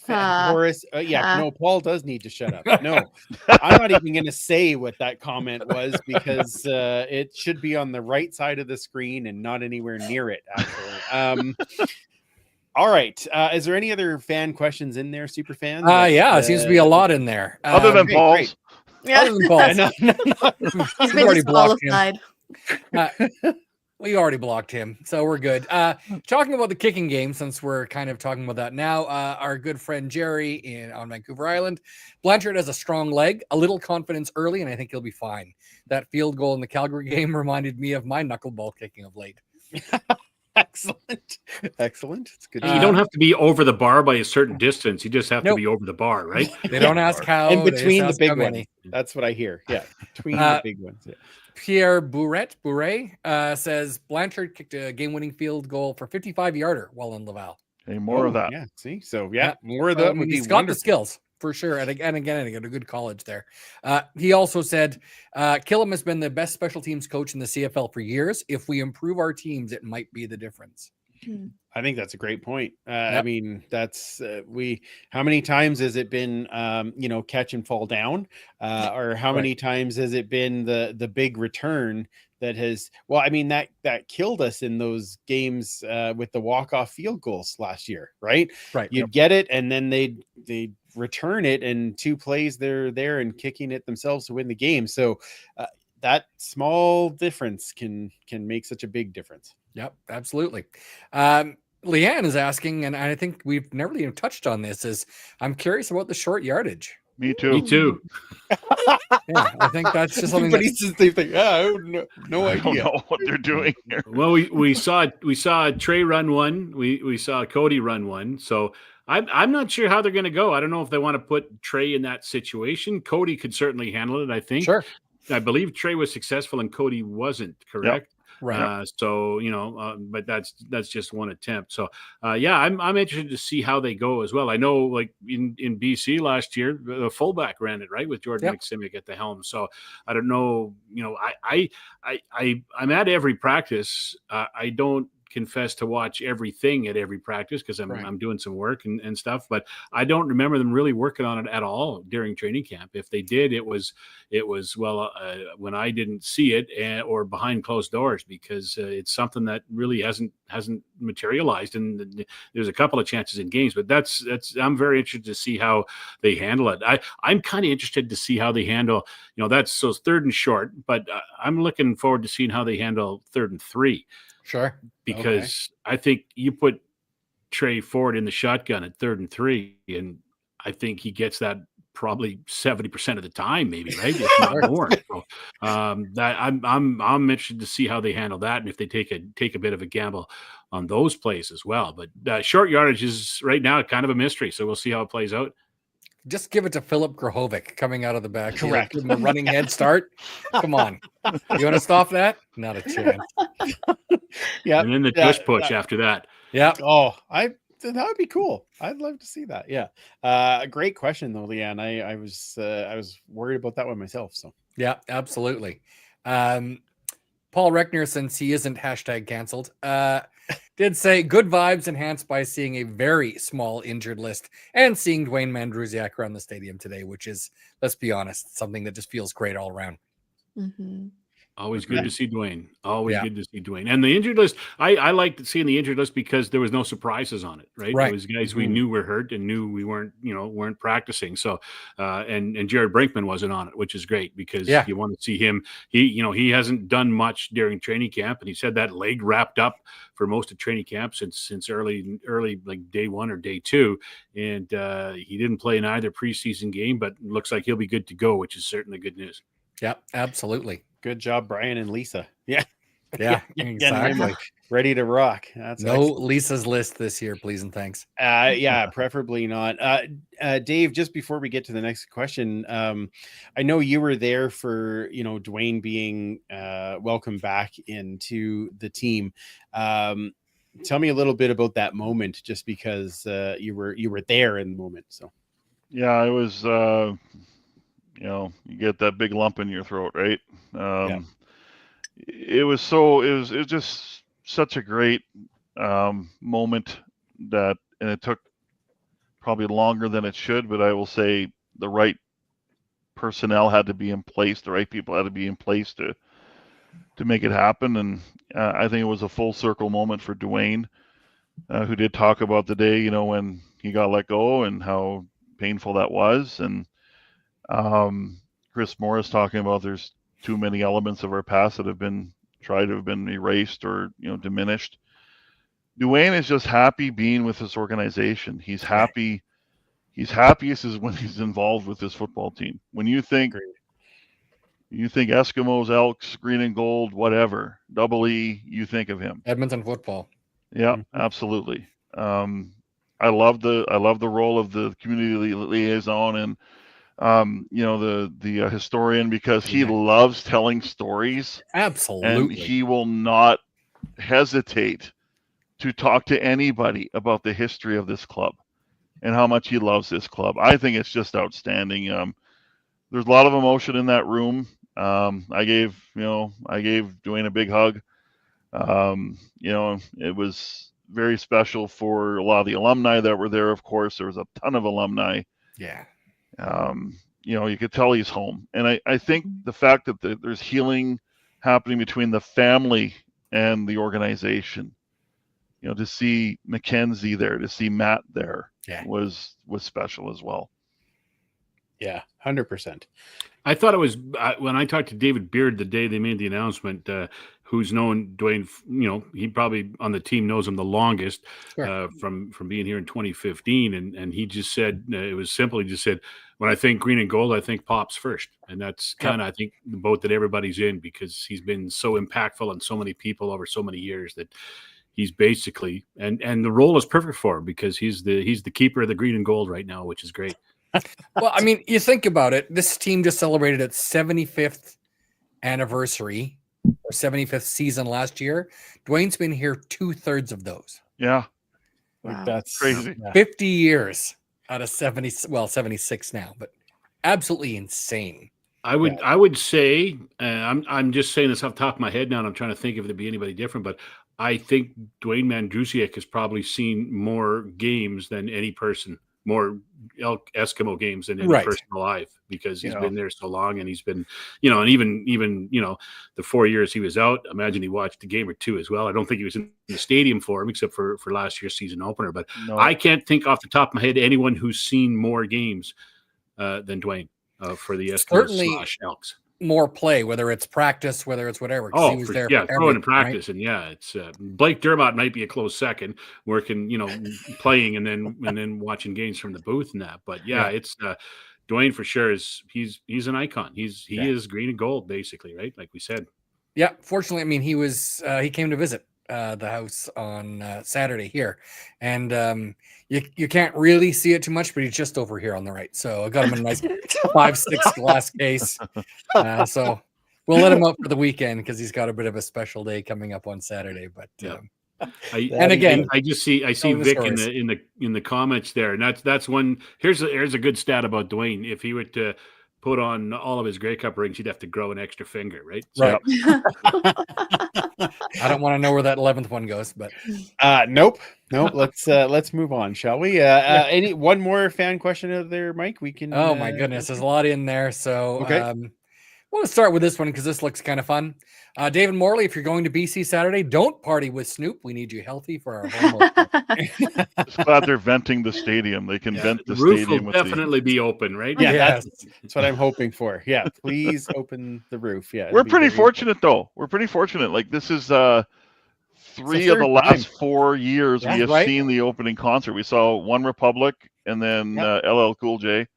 Horace? No, Paul does need to shut up. No, I'm not even going to say what that comment was because it should be on the right side of the screen and not anywhere near it, actually. All right. Is there any other fan questions in there, super fans? It seems to be a lot in there. Other than Paul's. Great. Yeah. Other than Paul's. No. He's been already blocked him. disqualified. We already blocked him, so we're good. Talking about the kicking game, since we're kind of talking about that now, our good friend Jerry on Vancouver Island, Blanchard has a strong leg, a little confidence early, and I think he'll be fine. That field goal in the Calgary game reminded me of my knuckleball kicking of late. Excellent. It's good. And you don't have to be over the bar by a certain distance. You just have to be over the bar, right? They don't ask how. And between the big ones. Many. That's what I hear. Yeah, between the big ones. Yeah. Pierre Bourret says Blanchard kicked a game-winning field goal for 55-yarder while in Laval. Hey, more of that. Yeah, see? So, more of that would be he's got wonderful. the skills, for sure. And again, he got a good college there. He also said, Killam has been the best special teams coach in the CFL for years. If we improve our teams, it might be the difference. I think that's a great point. I mean, that's how many times has it been, catch and fall down, or how many times has it been the big return that has, that killed us in those games with the walk-off field goals last year, right? Right. You'd get it, and then they return it, and 2 plays they're there and kicking it themselves to win the game. So that small difference can make such a big difference. Yep, absolutely. Leanne is asking, and I think we've never even touched on this, is I'm curious about the short yardage. Me too. Yeah, I think that's just something. But he's just thinking, I have no idea. I don't know what they're doing here. Well, we saw Trey run one. We saw Cody run one. So I'm not sure how they're going to go. I don't know if they want to put Trey in that situation. Cody could certainly handle it, I think. Sure. I believe Trey was successful and Cody wasn't, correct? Yep. Right. But that's just one attempt. So, I'm interested to see how they go as well. I know, like in BC last year, the fullback ran it right with Jordan McSimic at the helm. So I don't know. I'm at every practice. I don't confess to watch everything at every practice because I'm doing some work and stuff, but I don't remember them really working on it at all during training camp. If they did, it was when I didn't see it or behind closed doors, because it's something that really hasn't materialized. And there's a couple of chances in games, but that's I'm very interested to see how they handle it. I'm kind of interested to see how they handle, that's 3rd and short, but I'm looking forward to seeing how they handle 3rd and 3. Sure. Because I think you put Trey Ford in the shotgun at 3rd and 3, and I think he gets that probably 70% of the time, maybe, right? If not more. So, that I'm interested to see how they handle that, and if they take a bit of a gamble on those plays as well. But short yardage is right now kind of a mystery, so we'll see how it plays out. Just give it to Philip Grahovic coming out of the back. Correct. Give him a running head start. Come on. You want to stop that? Not a chance. Yeah. And then the push after that. Yeah. Oh, that would be cool. I'd love to see that. Yeah. A great question though, Leanne. I was worried about that one myself. So yeah, absolutely. Paul Reckner, since he isn't #canceled, did say good vibes enhanced by seeing a very small injured list and seeing Dwayne Mandrusiak around the stadium today, which is, let's be honest, something that just feels great all around. Mm-hmm. Always good to see Dwayne. Good to see Dwayne. And the injured list, I liked seeing the injured list because there was no surprises on it, right? It was guys we knew were hurt and knew we weren't practicing. So, and Jared Brinkman wasn't on it, which is great because you want to see him. He hasn't done much during training camp, and he said that leg wrapped up for most of training camp since early like day 1 or day 2, and he didn't play in either preseason game, but looks like he'll be good to go, which is certainly good news. Yeah, absolutely. Good job, Brian and Lisa. Yeah, exactly. Ready to rock. That's no excellent. Lisa's list this year, please and thanks. Preferably not. Dave, just before we get to the next question, I know you were there for Dwayne being welcome back into the team. Tell me a little bit about that moment, just because you were there in the moment. So yeah, it was. You get that big lump in your throat, right? It was just such a great moment and it took probably longer than it should, but I will say the right personnel had to be in place, the right people had to be in place to make it happen. And I think it was a full circle moment for Dwayne, who did talk about the day, when he got let go and how painful that was. And Chris Morris talking about there's too many elements of our past that have been try to have been erased or diminished. Dwayne is just happy being with this organization. He's happy. He's happiest is when he's involved with this football team. When you think Eskimos, Elks, green and gold, whatever, Double E, you think of him. Edmonton football. Yeah, absolutely. I love the role of the community liaison and the historian, because he loves telling stories. Absolutely. And he will not hesitate to talk to anybody about the history of this club and how much he loves this club. I think it's just outstanding. There's a lot of emotion in that room. I gave Dwayne a big hug. It was very special for a lot of the alumni that were there. Of course, there was a ton of alumni. Yeah. You could tell he's home. And I think the fact that there's healing happening between the family and the organization, to see Mackenzie there, to see Matt there, was special as well. Yeah, 100%. I thought it was when I talked to David Beard the day they made the announcement, who's known Dwayne, he probably on the team knows him the longest from being here in 2015. And he just said, it was simple. He just said, when I think green and gold, I think Pops first. And that's kind of, I think, the boat that everybody's in, because he's been so impactful on so many people over so many years that he's basically, and the role is perfect for him, because he's the keeper of the green and gold right now, which is great. Well, I mean, you think about it. This team just celebrated its 75th anniversary or 75th season last year. Dwayne's been here 2/3 of those. Yeah. Wow. That's crazy. 50 years out of 70, 76 now, but absolutely insane. I would say, I'm just saying this off the top of my head now, and I'm trying to think if there'd be anybody different, but I think Dwayne Mandrusiak has probably seen more games than any person, more elk Eskimo games than any person alive, because he's been there so long, and he's been, and even the 4 years he was out, imagine he watched a game or two as well. I don't think he was in the stadium for him, except for last year's season opener. But I can't think off the top of my head anyone who's seen more games than Dwayne for the Eskimos / Elks. More play, whether it's practice, whether it's whatever. Oh, he was there throwing in practice, right? And it's Blake Dermott might be a close second, working, playing and then watching games from the booth and that. But it's Dwayne for sure he's an icon. He is green and gold basically, right? Like we said. Yeah, fortunately, I mean, he came to visit the house on Saturday here, and you can't really see it too much, but he's just over here on the right. So I got him a nice 5-6 glass case. So we'll let him up for the weekend, because he's got a bit of a special day coming up on Saturday. But I see Vic in the comments there, and that's one. Here's a good stat about Dwayne. If he were to put on all of his Grey Cup rings, he'd have to grow an extra finger, right? Right. I don't want to know where that 11th one goes, but nope. Let's move on, shall we? Any one more fan question out there, Mike? We can. Oh my goodness, there's a lot in there. So I want to start with this one because this looks kind of fun. David Morley, if you're going to BC Saturday, don't party with Snoop. We need you healthy for our home. Just glad they're venting the stadium. They can vent the roof stadium. Will definitely be open, right? Yeah, that's what I'm hoping for. Yeah, please open the roof. Yeah, we're pretty fortunate though. We're pretty fortunate. Like, this is 3 of the last 4 years we have seen the opening concert. We saw One Republic and then LL Cool J.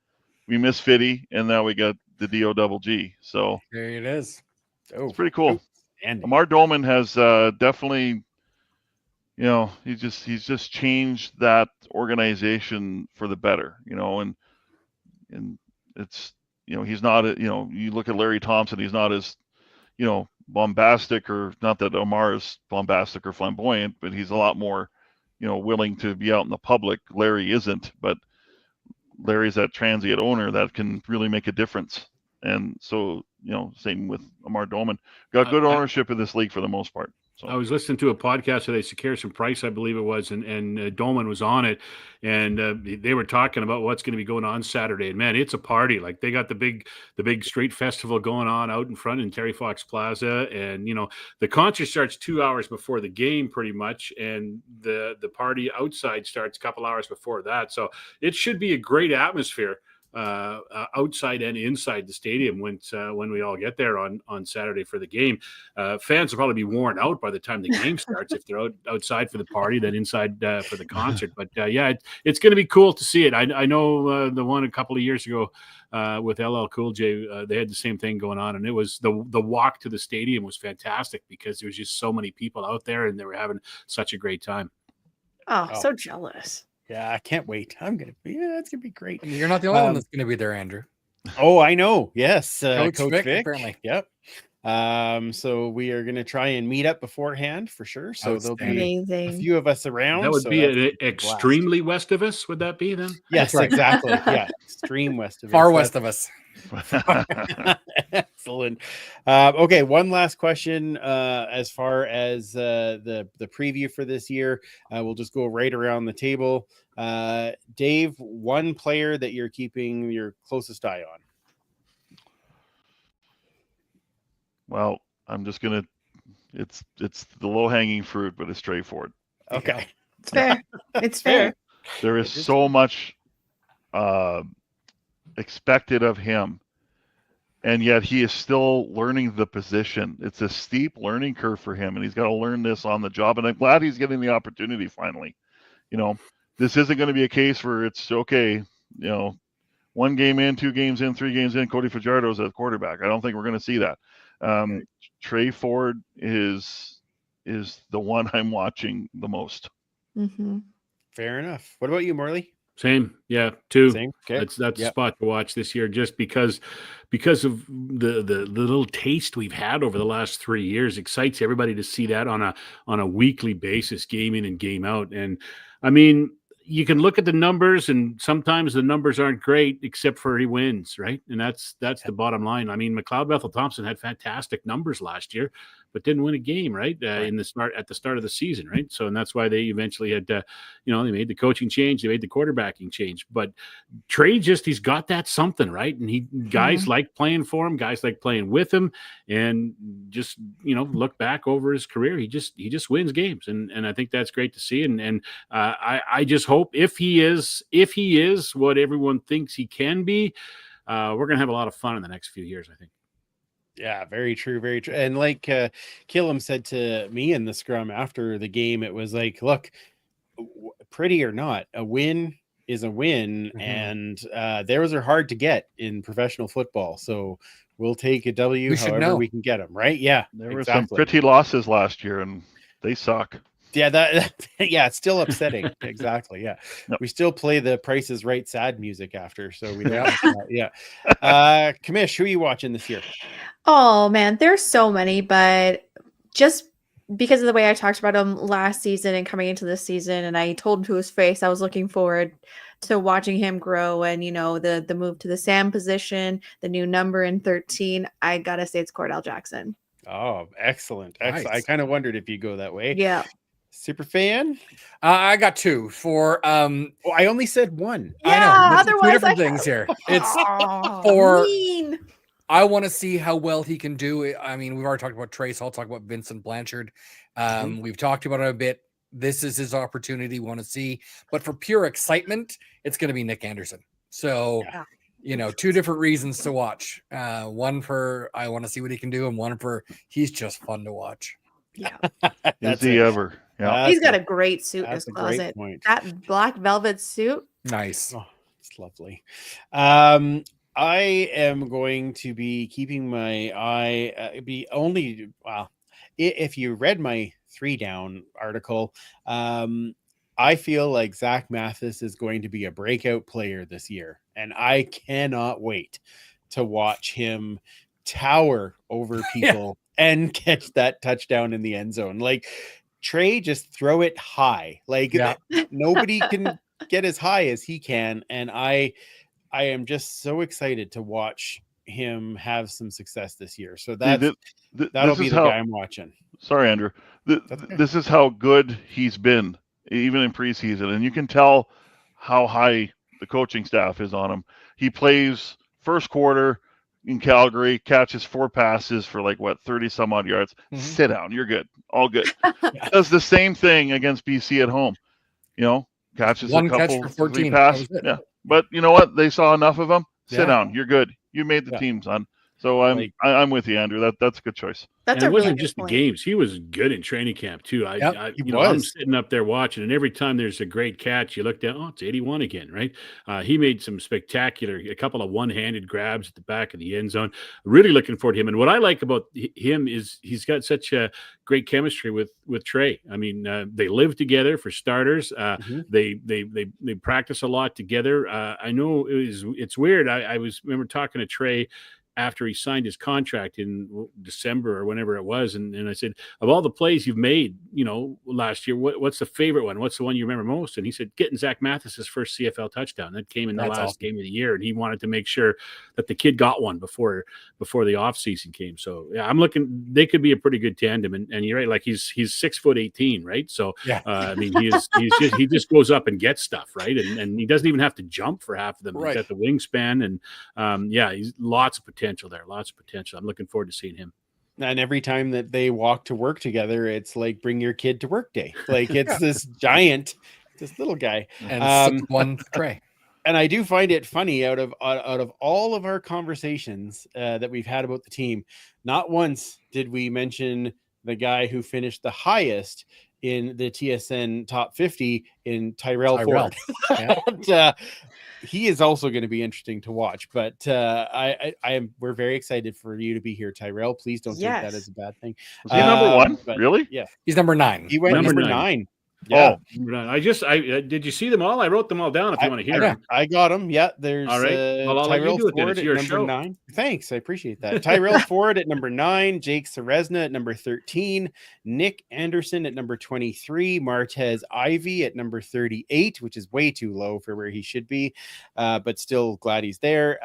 We missed Fitty, and now we got the DOGG. So there it is. It's pretty cool. Amar Dolman has definitely, he's just changed that organization for the better, and it's, he's not, you look at Larry Thompson, he's not as, bombastic, or not that Amar is bombastic or flamboyant, but he's a lot more, willing to be out in the public. Larry isn't, but Larry's that transient owner that can really make a difference. And so, same with Amar Dolman. Got good ownership in this league for the most part. So I was listening to a podcast today, Sekeres and Price, I believe it was, and Dolman was on it, and they were talking about what's going to be going on Saturday. And man, it's a party. Like, they got the big street festival going on out in front in Terry Fox Plaza, and the concert starts 2 hours before the game, pretty much, and the party outside starts a couple hours before that. So it should be a great atmosphere. outside and inside the stadium when we all get there on Saturday for the game. Fans will probably be worn out by the time the game starts if they're outside for the party than inside for the concert. But it's going to be cool to see it. I know the one a couple of years ago with LL Cool J, they had the same thing going on, and it was the walk to the stadium was fantastic because there was just so many people out there and they were having such a great time. Oh, so jealous. Yeah, I can't wait. It's gonna be great. You're not the only one that's going to be there, Andrew. Oh, I know. Yes, Coach Vic, apparently. Yep. So we are going to try and meet up beforehand for sure. So there'll be a few of us around. That would be an extremely west of us. Would that be then? Yes, right. Exactly. Yeah, extreme west of us. Far west of us. Excellent. Okay, one last question. As far as the preview for this year, we'll just go right around the table. Dave, one player that you're keeping your closest eye on. Well, I'm just gonna. It's the low hanging fruit, but it's straightforward. Okay, it's fair. It's fair. There is so much expected of him, and yet he is still learning the position. It's a steep learning curve for him, and he's got to learn this on the job. And I'm glad he's getting the opportunity finally. This isn't going to be a case where it's okay. 1 game in, 2 games in, 3 games in, Cody Fajardo's at quarterback. I don't think we're going to see that. Trey Ford is the one I'm watching the most. Mm-hmm. Fair enough. What about you, Morley? Same, yeah, 2. Same. Okay. That's a spot to watch this year, just because of the little taste we've had over the last 3 years. Excites everybody to see that on a weekly basis, game in and game out. And I mean, you can look at the numbers, and sometimes the numbers aren't great, except for he wins, right? And that's the bottom line. I mean, McLeod Bethel Thompson had fantastic numbers last year, but didn't win a game, right? At the start of the season, right? So, and that's why they eventually had, they made the coaching change, they made the quarterbacking change. But Trey he's got that something, right? And guys like playing for him, guys like playing with him, and just look back over his career, he just wins games, and I think that's great to see. And I just hope if he is what everyone thinks he can be, we're gonna have a lot of fun in the next few years, I think. Yeah, very true, very true. And like Killam said to me in the scrum after the game, it was like, look, pretty or not, a win is a win, and those are hard to get in professional football. So we'll take a W however we can get them, right? Yeah, there were some pretty losses last year, and they suck. Yeah, it's still upsetting. Exactly. Yeah. Nope. We still play the Price is Right sad music after, so we don't. Yeah. Kamish, who are you watching this year? Oh man, there's so many, but just because of the way I talked about him last season and coming into this season, and I told him to his face, I was looking forward to watching him grow, and the move to the Sam position, the new number in 13. I gotta say it's Cordell Jackson. Oh, excellent. Nice. I kind of wondered if you go that way. Yeah. Super fan? I got 2 for I only said 1. Yeah, I know. Otherwise, 2 different things here. It's for mean. I want to see how well he can do. I mean, we've already talked about Trace. I'll talk about Vincent Blanchard. We've talked about it a bit. This is his opportunity. We want to see, but for pure excitement, it's going to be Nick Anderson. So, 2 different reasons to watch. One for I want to see what he can do, and one for he's just fun to watch. Yeah, is he ever? Yeah, he's got a great suit in his closet. That black velvet suit. Nice. Oh, it's lovely. I am going to be keeping my eye. If you read my 3 down article, I feel like Zach Mathis is going to be a breakout player this year, and I cannot wait to watch him tower over people and catch that touchdown in the end zone. Like Trey, just throw it high. Like nobody can get as high as he can, and I am just so excited to watch him have some success this year. So that'll be the guy I'm watching. Sorry, Andrew. This is how good he's been, even in preseason. And you can tell how high the coaching staff is on him. He plays first quarter in Calgary, catches 4 passes for 30 some odd yards. Sit down. You're good. All good. Does the same thing against BC at home. Catches 1 a couple, catch for 14 passes. But you know what? They saw enough of him. Sit Yeah. down. You're good. You made the Yeah. team, son. So I'm with you, Andrew. That's a good choice. That's And a it really wasn't good just point. the games. He was good in training camp too. He I'm was. sitting up there watching, and every time there's a great catch, you look down. Oh, it's 81 again, right? He made some a couple of one-handed grabs at the back of the end zone. Really looking forward to him. And what I like about him is he's got such a great chemistry with Trey. I mean, they live together for starters. They practice a lot together. I know it's weird. I remember talking to Trey after he signed his contract in December or whenever it was. And I said, of all the plays you've made, last year, what's the favorite one? What's the one you remember most? And he said, getting Zach Mathis's first CFL touchdown. That came in the last game of the year. And he wanted to make sure that the kid got one before the offseason came. So yeah, I'm looking, they could be a pretty good tandem. And you're right. Like he's 6'18", right? So, Yeah. I mean, he just goes up and gets stuff, right? And he doesn't even have to jump for half of them. Right. He's got the wingspan and he's lots of potential there. Lots of potential. I'm looking forward to seeing him. And every time that they walk to work together, it's like bring your kid to work day. Like it's this giant, this little guy. And one Trey. And I do find it funny out of all of our conversations that we've had about the team, not once did we mention the guy who finished the highest in the TSN top 50 in Tyrell. Ford. Yeah. He is also going to be interesting to watch, but we're very excited for you to be here, Tyrell. Please don't take that as a bad thing. Was he number one? Really? Yeah. He's number 9. He went number 9. Yeah. I did you see them all? I wrote them all down if you want to hear them. I got them. Yeah. There's all right. Well, Tyrell Ford at number show. 9. Thanks. I appreciate that. Tyrell Ford at number 9, Jake Seresna at number 13, Nick Anderson at number 23, Martez Ivy at number 38, which is way too low for where he should be, but still glad he's there.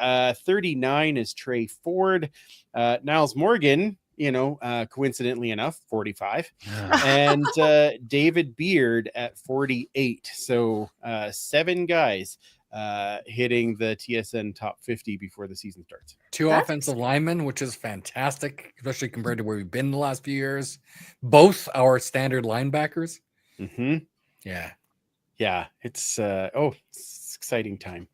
39 is Trey Ford. Niles Morgan, coincidentally enough, 45, and David Beard at 48. So 7 guys hitting the TSN top 50 before the season starts. 2 offensive linemen, which is fantastic, especially compared to where we've been the last few years. Both our standard linebackers. Mm-hmm. Yeah. It's exciting time.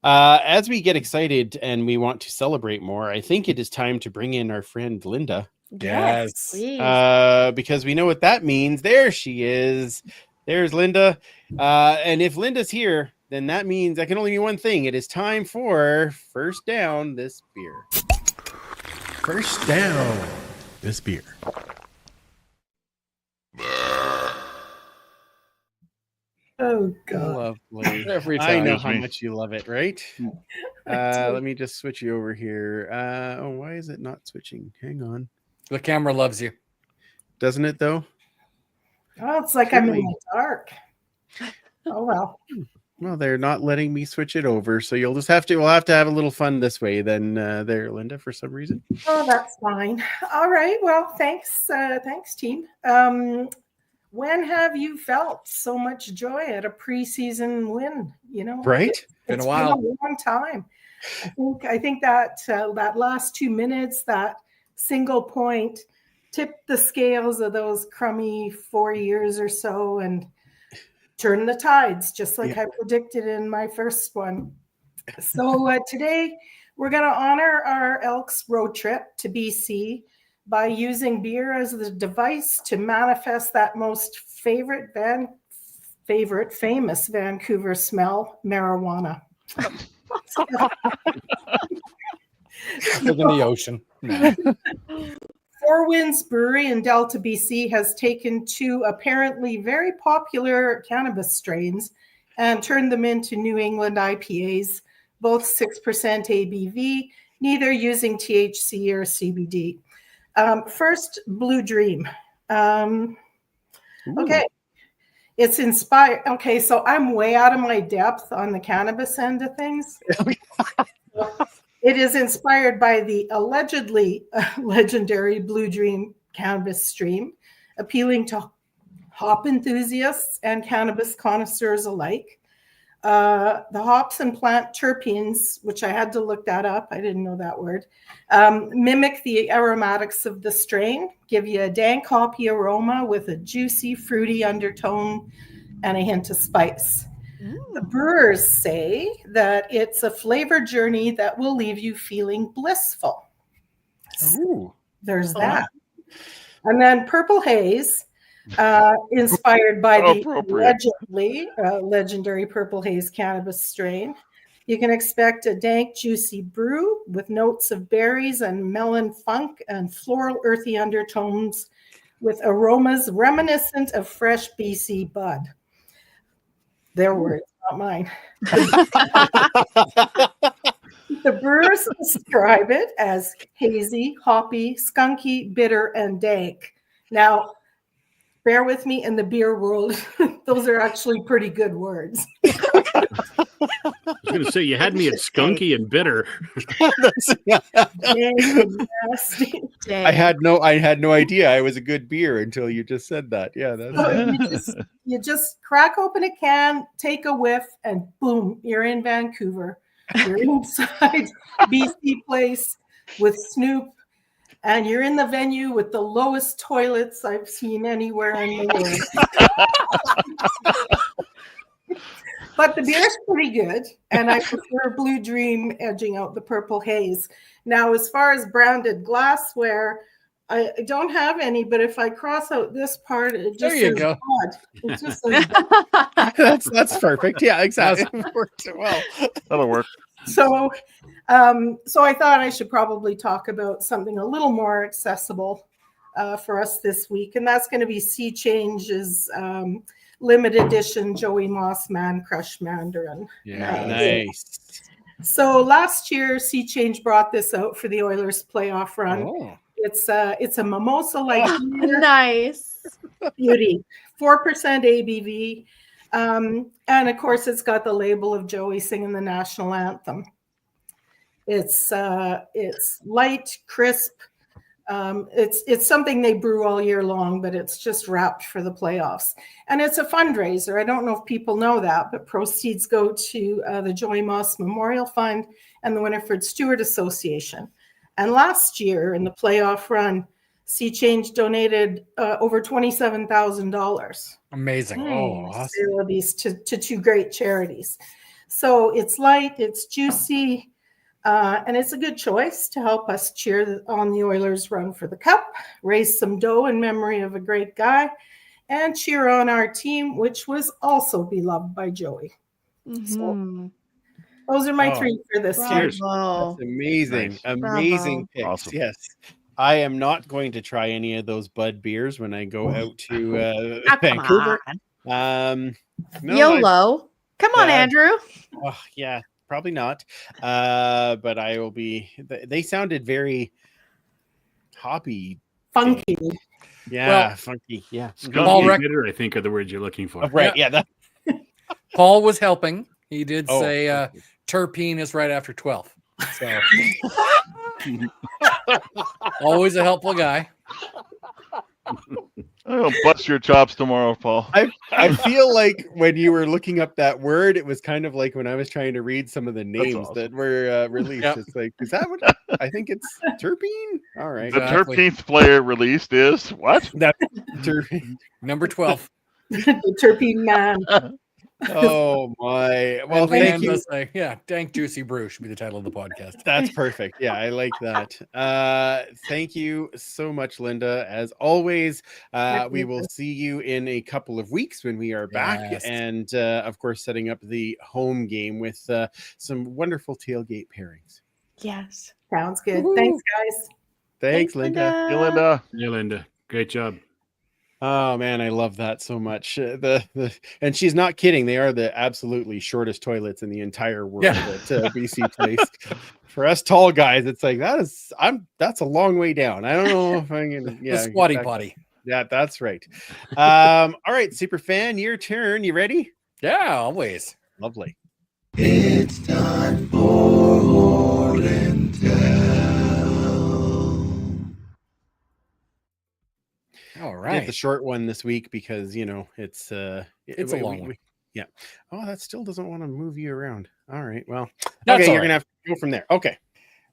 As we get excited and we want to celebrate more, I think it is time to bring in our friend Linda. Yes. Because we know what that means. There she is. There's Linda. And if Linda's here, then that means that can only mean one thing. It is time for First Down This Beer. First Down This Beer. Oh God! Lovely. Every I time. know how much you love it, right? Let me just switch you over here. Why is it not switching? Hang on. The camera loves you. Doesn't it though? Oh, it's like I'm in the dark. Oh well. Well, they're not letting me switch it over, so we'll have to have a little fun this way then there, Linda, for some reason. Oh, that's fine. All right. Well, thanks team. When have you felt so much joy at a preseason win? Right? It's Been a while. Been a long time. I think that that last 2 minutes, that single point, tipped the scales of those crummy 4 years or so and turned the tides, just like I predicted in my first one. So today we're going to honor our Elks road trip to BC by using beer as the device to manifest that most famous Vancouver smell, marijuana. Look in the ocean. Four Winds Brewery in Delta, BC has taken 2 apparently very popular cannabis strains and turned them into New England IPAs, both 6% ABV, neither using THC or CBD. First, Blue Dream. Okay. It's inspired. Okay, so I'm way out of my depth on the cannabis end of things. It is inspired by the allegedly legendary Blue Dream cannabis stream, appealing to hop enthusiasts and cannabis connoisseurs alike. The hops and plant terpenes, which I had to look that up, I didn't know that word, mimic the aromatics of the strain, give you a dank hoppy aroma with a juicy, fruity undertone and a hint of spice. The brewers say that it's a flavor journey that will leave you feeling blissful. Ooh. There's that. And then Purple Haze, inspired by the Appropriate. legendary Purple Haze cannabis strain. You can expect a dank, juicy brew with notes of berries and melon funk and floral, earthy undertones with aromas reminiscent of fresh BC bud. Their words, not mine. The brewers describe it as hazy, hoppy, skunky, bitter, and dank. Now, bear with me, in the beer world, those are actually pretty good words. I was going to say, you had me at skunky and bitter. I had no idea I was a good beer until you just said that. Yeah, that's you just crack open a can, take a whiff, and boom, you're in Vancouver. You're inside BC Place with Snoop, and you're in the venue with the lowest toilets I've seen anywhere in the world. But the beer's pretty good, and I prefer Blue Dream edging out the Purple Haze. Now, as far as branded glassware, I don't have any, but if I cross out this part, it just says God. It just says that's perfect. Yeah, exactly. It worked well. That'll work. So I thought I should probably talk about something a little more accessible for us this week, and that's going to be Sea Change's limited edition Joey Moss Man Crush Mandarin. Yeah, nice. So last year, Sea Change brought this out for the Oilers playoff run. Oh. It's a mimosa-like nice beauty, 4% ABV. And of course, it's got the label of Joey singing the national anthem. It's light, crisp. It's something they brew all year long, but it's just wrapped for the playoffs. And it's a fundraiser. I don't know if people know that, but proceeds go to the Joey Moss Memorial Fund and the Winifred Stewart Association. And last year in the playoff run, Sea Change donated over $27,000. Amazing. Oh, awesome. To two great charities. So it's light, it's juicy, and it's a good choice to help us cheer on the Oilers' run for the Cup, raise some dough in memory of a great guy, and cheer on our team, which was also beloved by Joey. So those are my three for this year. That's amazing. Nice. Amazing picks. Awesome. Yes. I am not going to try any of those Bud beers when I go out to Vancouver. No, YOLO. Come on, Andrew. Yeah, probably not. But I will be. They sounded very hoppy. Funky. Yeah, funky. Yeah. Skunky and bitter, I think, are the words you're looking for. Oh, right. Yeah. Paul was helping. He did say terpene is right after 12. So always a helpful guy. I'll bust your chops tomorrow, Paul. I feel like when you were looking up that word, it was kind of like when I was trying to read some of the names that were released. Yep. It's like, is that what I think it's terpene? All right. The 13th player released is what? Terpene. Number 12. The terpene man. Oh my! Well, thank you. Dank Juicy Brew should be the title of the podcast. That's perfect. Yeah, I like that. Thank you so much, Linda. As always, we will see you in a couple of weeks when we are back, and of course, setting up the home game with some wonderful tailgate pairings. Yes, sounds good. Woo-hoo. Thanks, guys. Thanks, Linda. Hey, Linda. Yeah, Linda. Great job. Oh man, I love that so much. And she's not kidding. They are the absolutely shortest toilets in the entire world at BC Place. For us tall guys, it's like that's a long way down. I don't know if I'm gonna the squatty potty. Yeah, that's right. All right, super fan, your turn. You ready? Yeah, always. Lovely. It's time for Lord and All right. I did the short one this week because it's a long one. Yeah. Oh, that still doesn't want to move you around. All right. Well, okay, you're gonna have to go from there. Okay.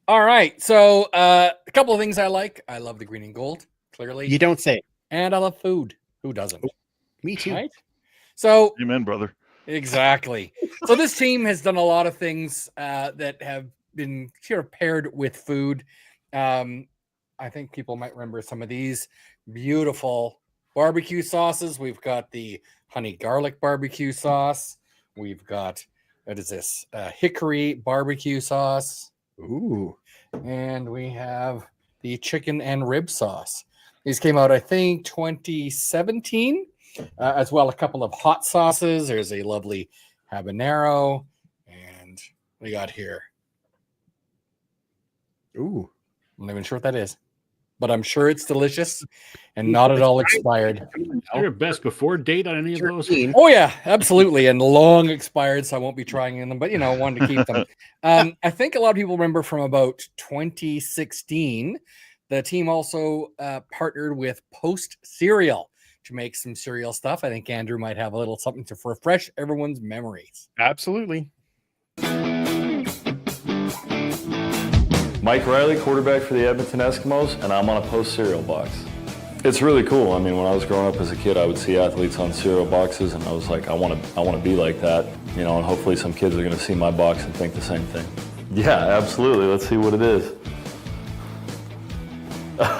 All right. So a couple of things I like. I love the green and gold, clearly. You don't say. And I love food. Who doesn't? Me too. Right? So amen, brother. Exactly. So this team has done a lot of things that have been sort of paired with food. I think people might remember some of these beautiful barbecue sauces. We've got the honey garlic barbecue sauce. We've got, what is this? Hickory barbecue sauce. Ooh. And we have the chicken and rib sauce. These came out, I think, 2017. As well, a couple of hot sauces. There's a lovely habanero. And we got here. Ooh. I'm not even sure what that is, but I'm sure it's delicious and not at all expired. Is there a best before date on any of those? Oh yeah, absolutely, and long expired, so I won't be trying them. But wanted to keep them. I think a lot of people remember from about 2016, the team also partnered with Post Cereal to make some cereal stuff. I think Andrew might have a little something to refresh everyone's memories. Absolutely. Mike Riley, quarterback for the Edmonton Eskimos, and I'm on a Post cereal box. It's really cool. I mean, when I was growing up as a kid, I would see athletes on cereal boxes, and I was like, I want to be like that, and hopefully some kids are going to see my box and think the same thing. Yeah, absolutely. Let's see what it is.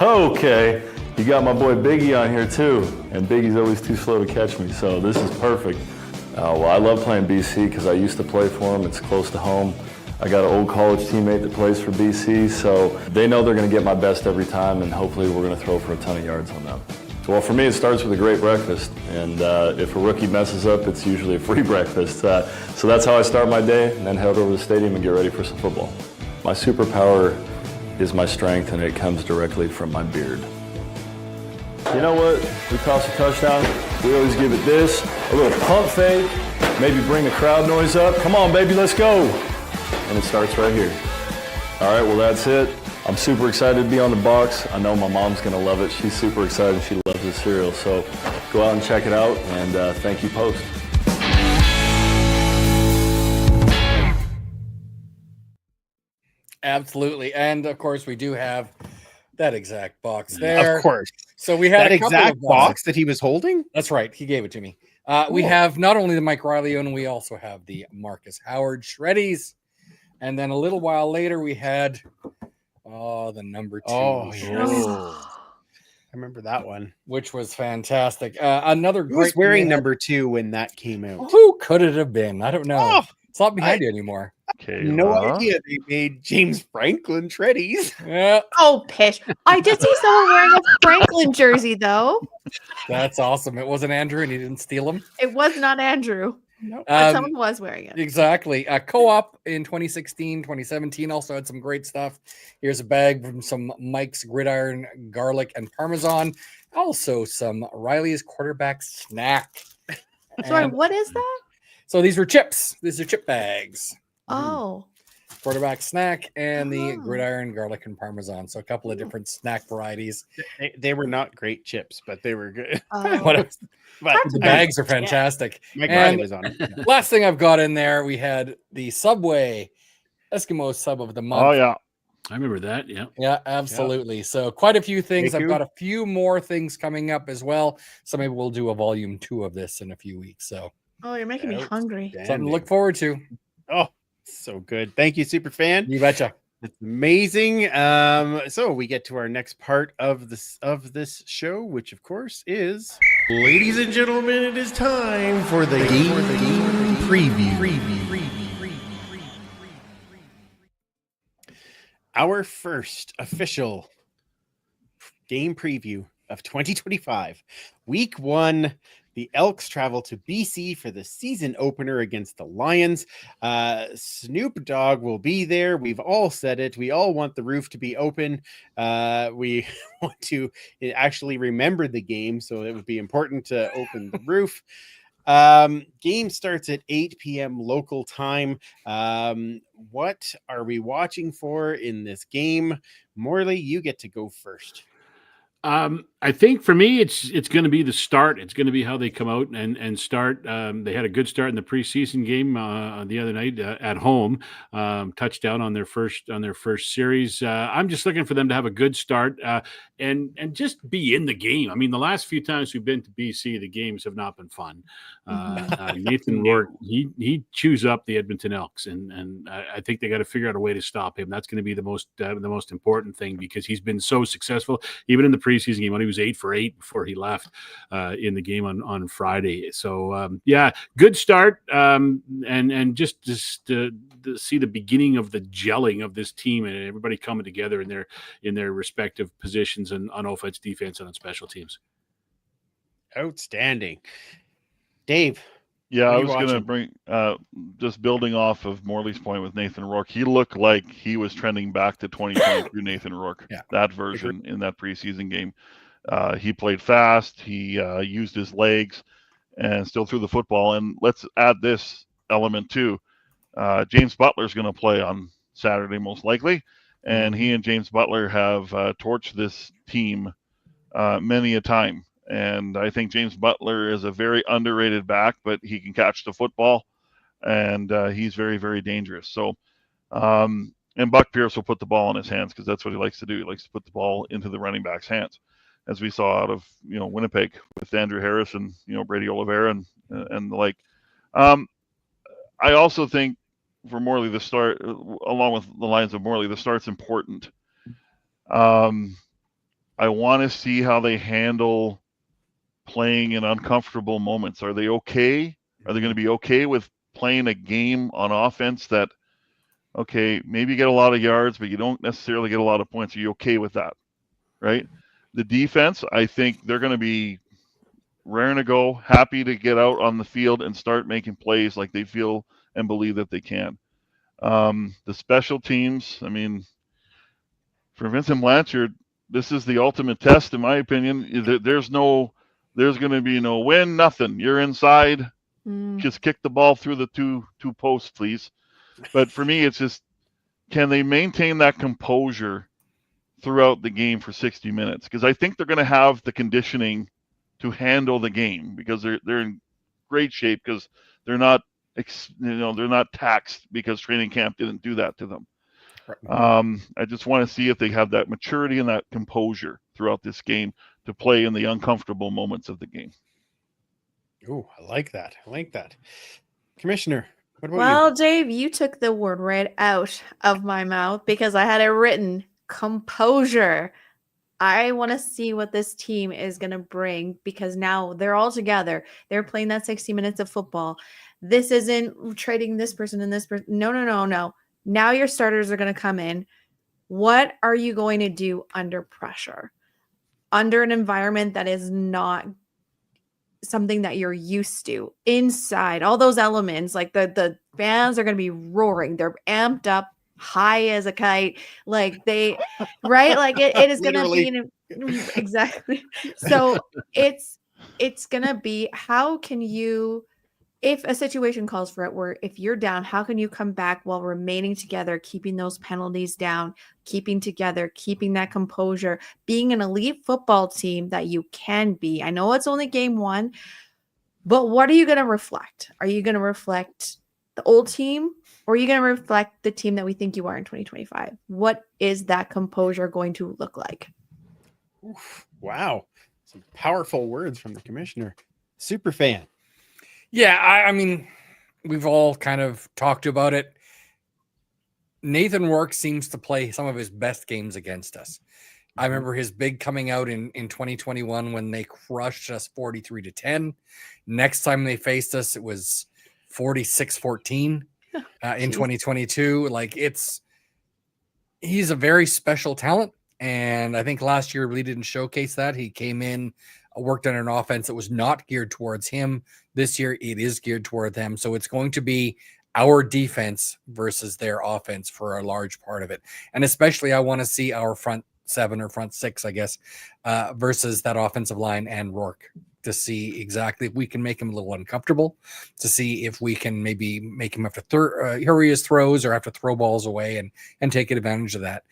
Okay, you got my boy Biggie on here too, and Biggie's always too slow to catch me, so this is perfect. Well, I love playing BC because I used to play for them. It's close to home. I got an old college teammate that plays for BC, so they know they're going to get my best every time, and hopefully we're going to throw for a ton of yards on them. Well, for me, it starts with a great breakfast, and if a rookie messes up, it's usually a free breakfast. So that's how I start my day, and then head over to the stadium and get ready for some football. My superpower is my strength, and it comes directly from my beard. You know what? We toss a touchdown, we always give it this, a little pump fake, maybe bring the crowd noise up. Come on, baby, let's go. And it starts right here. All right, well, that's it. I'm super excited to be on the box. I know my mom's gonna love it. She's super excited. She loves this cereal. So go out and check it out, and thank you, Post. Absolutely. And of course, we do have that exact box there. Of course. So we had that a couple exact of box that he was holding? That's right. He gave it to me. We have not only the Mike Riley one, we also have the Marcus Howard Shreddies. And then a little while later, we had the number 2. Oh, yes. I remember that one, which was fantastic. Another Who was great wearing man. number 2 when that came out? Who could it have been? I don't know. Oh, it's not behind you anymore. Okay, no idea they made James Franklin Shreddies. Yeah, Oh, pish. I did see someone wearing a Franklin jersey, though. that's awesome. It wasn't Andrew, and he didn't steal them. It was not Andrew. No. But someone was wearing it. Exactly. Co-op in 2016, 2017 also had some great stuff. Here's a bag from some Mike's Gridiron Garlic and Parmesan. Also some Riley's Quarterback Snack. Sorry, And what is that? so these were chips. These are chip bags. Oh. Quarterback Snack and the Oh. Gridiron Garlic and Parmesan. So a couple of different snack varieties. They were not great chips, but they were good. Oh. But That's the good. bags are fantastic. Mike And- Riley was on it. Last thing I've got in there, we had the Subway Eskimo Sub of the Month. Oh yeah, I remember that. Yeah. Yeah, absolutely. So quite a few things. Thank I've you. got a few more things coming up as well. So maybe we'll do a volume 2 of this in a few weeks. So Oh, you're making me hungry. something to look forward to. Oh, so good. Thank you, super fan. You betcha. It's amazing. So we get to our next part of this show, which of course is, ladies and gentlemen, it is time for the game preview. Our first official game preview of 2025. Week 1, the Elks travel to BC for the season opener against the Lions. Snoop Dogg will be there. We've all said it. We all want the roof to be open. We want to actually remember the game, so it would be important to open the roof. Game starts at 8 p.m. local time. What are we watching for in this game? Morley, you get to go first. I I think for me, it's going to be the start. It's going to be how they come out and start. They had a good start in the preseason game the other night at home, touchdown on their first series. I'm just looking for them to have a good start and just be in the game. I mean, the last few times we've been to BC, the games have not been fun. Nathan Rourke, he chews up the Edmonton Elks, and I think they got to figure out a way to stop him. That's going to be the most important thing, because he's been so successful, even in the preseason game when he was 8 for 8 before he left in the game on Friday. So good start, and just to see the beginning of the gelling of this team and everybody coming together in their respective positions and on offense, defense, and on special teams. Outstanding. Dave. Yeah, I was going to bring, just building off of Morley's point with Nathan Rourke, he looked like he was trending back to 2022 Nathan Rourke, that version in that preseason game. He played fast, he used his legs, and still threw the football. And let's add this element too. James Butler's going to play on Saturday most likely, and he and James Butler have torched this team many a time. And I think James Butler is a very underrated back, but he can catch the football, and he's very, very dangerous. So, and Buck Pierce will put the ball in his hands, because that's what he likes to do. He likes to put the ball into the running back's hands, as we saw out of Winnipeg with Andrew Harris and Brady Oliveira and the like. I also think for Morley, the start, along with the lines of Morley, the start's important. I want to see how they handle playing in uncomfortable moments. Are they okay? Are they going to be okay with playing a game on offense that, okay, maybe you get a lot of yards, but you don't necessarily get a lot of points? Are you okay with that? Right? The defense, I think they're going to be raring to go, happy to get out on the field and start making plays like they feel and believe that they can. The special teams, I mean, for Vincent Blanchard, this is the ultimate test, in my opinion. There's going to be no win, nothing. You're inside. Just kick the ball through the two posts, please. But for me, it's just, can they maintain that composure throughout the game for 60 minutes? Because I think they're going to have the conditioning to handle the game, because they're in great shape, because they're not taxed, because training camp didn't do that to them. I just want to see if they have that maturity and that composure throughout this game to play in the uncomfortable moments of the game. Oh, I like that. Commissioner, what about you? Well, Dave, you took the word right out of my mouth, because I had it written: composure. I want to see what this team is going to bring, because now they're all together. They're playing that 60 minutes of football. This isn't trading this person and this person. No. Now your starters are going to come in. What are you going to do under pressure? Under an environment that is not something that you're used to, inside, all those elements, like the fans are going to be roaring. They're amped up, high as a kite. Like they, right? Like it is going to be exactly. So it's going to be, how can you, if a situation calls for it, where if you're down, how can you come back while remaining together, keeping those penalties down, keeping together, keeping that composure, being an elite football team that you can be? I know it's only game one, but what are you going to reflect? Are you going to reflect the old team, or are you going to reflect the team that we think you are in 2025? What is that composure going to look like? Oof, wow. Some powerful words from the commissioner. Super fan. Yeah, I mean, we've all kind of talked about it. Nathan Rourke seems to play some of his best games against us. I remember his big coming out in 2021 when they crushed us 43-10. Next time they faced us, it was 46-14 in 2022. Like, he's a very special talent. And I think last year really didn't showcase that. He came in, worked on an offense that was not geared towards him. This year, it is geared toward them. So it's going to be our defense versus their offense for a large part of it. And especially, I want to see our front seven or front six, I guess, versus that offensive line and Rourke, to see exactly if we can make him a little uncomfortable, to see if we can maybe make him have to hurry his throws or have to throw balls away and take advantage of that.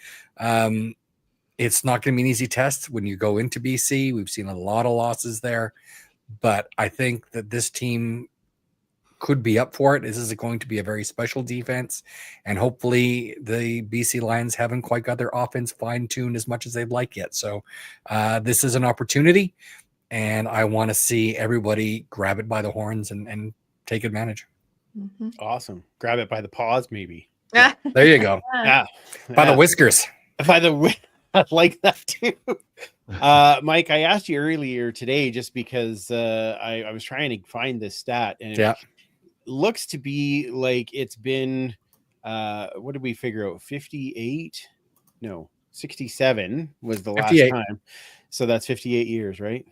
It's not going to be an easy test when you go into BC. We've seen a lot of losses there, but I think that this team could be up for it. This is going to be a very special defense, and hopefully the BC Lions haven't quite got their offense fine-tuned as much as they'd like yet. So this is an opportunity, and I want to see everybody grab it by the horns and take advantage. Mm-hmm. Awesome. Grab it by the paws, maybe. Yeah, there you go. Yeah. By the whiskers. By the I like that too. Mike, I asked you earlier today just because I was trying to find this stat, and it looks to be like it's been what did we figure out? 58? No, 67 was the 58. last time. So that's 58 years, right?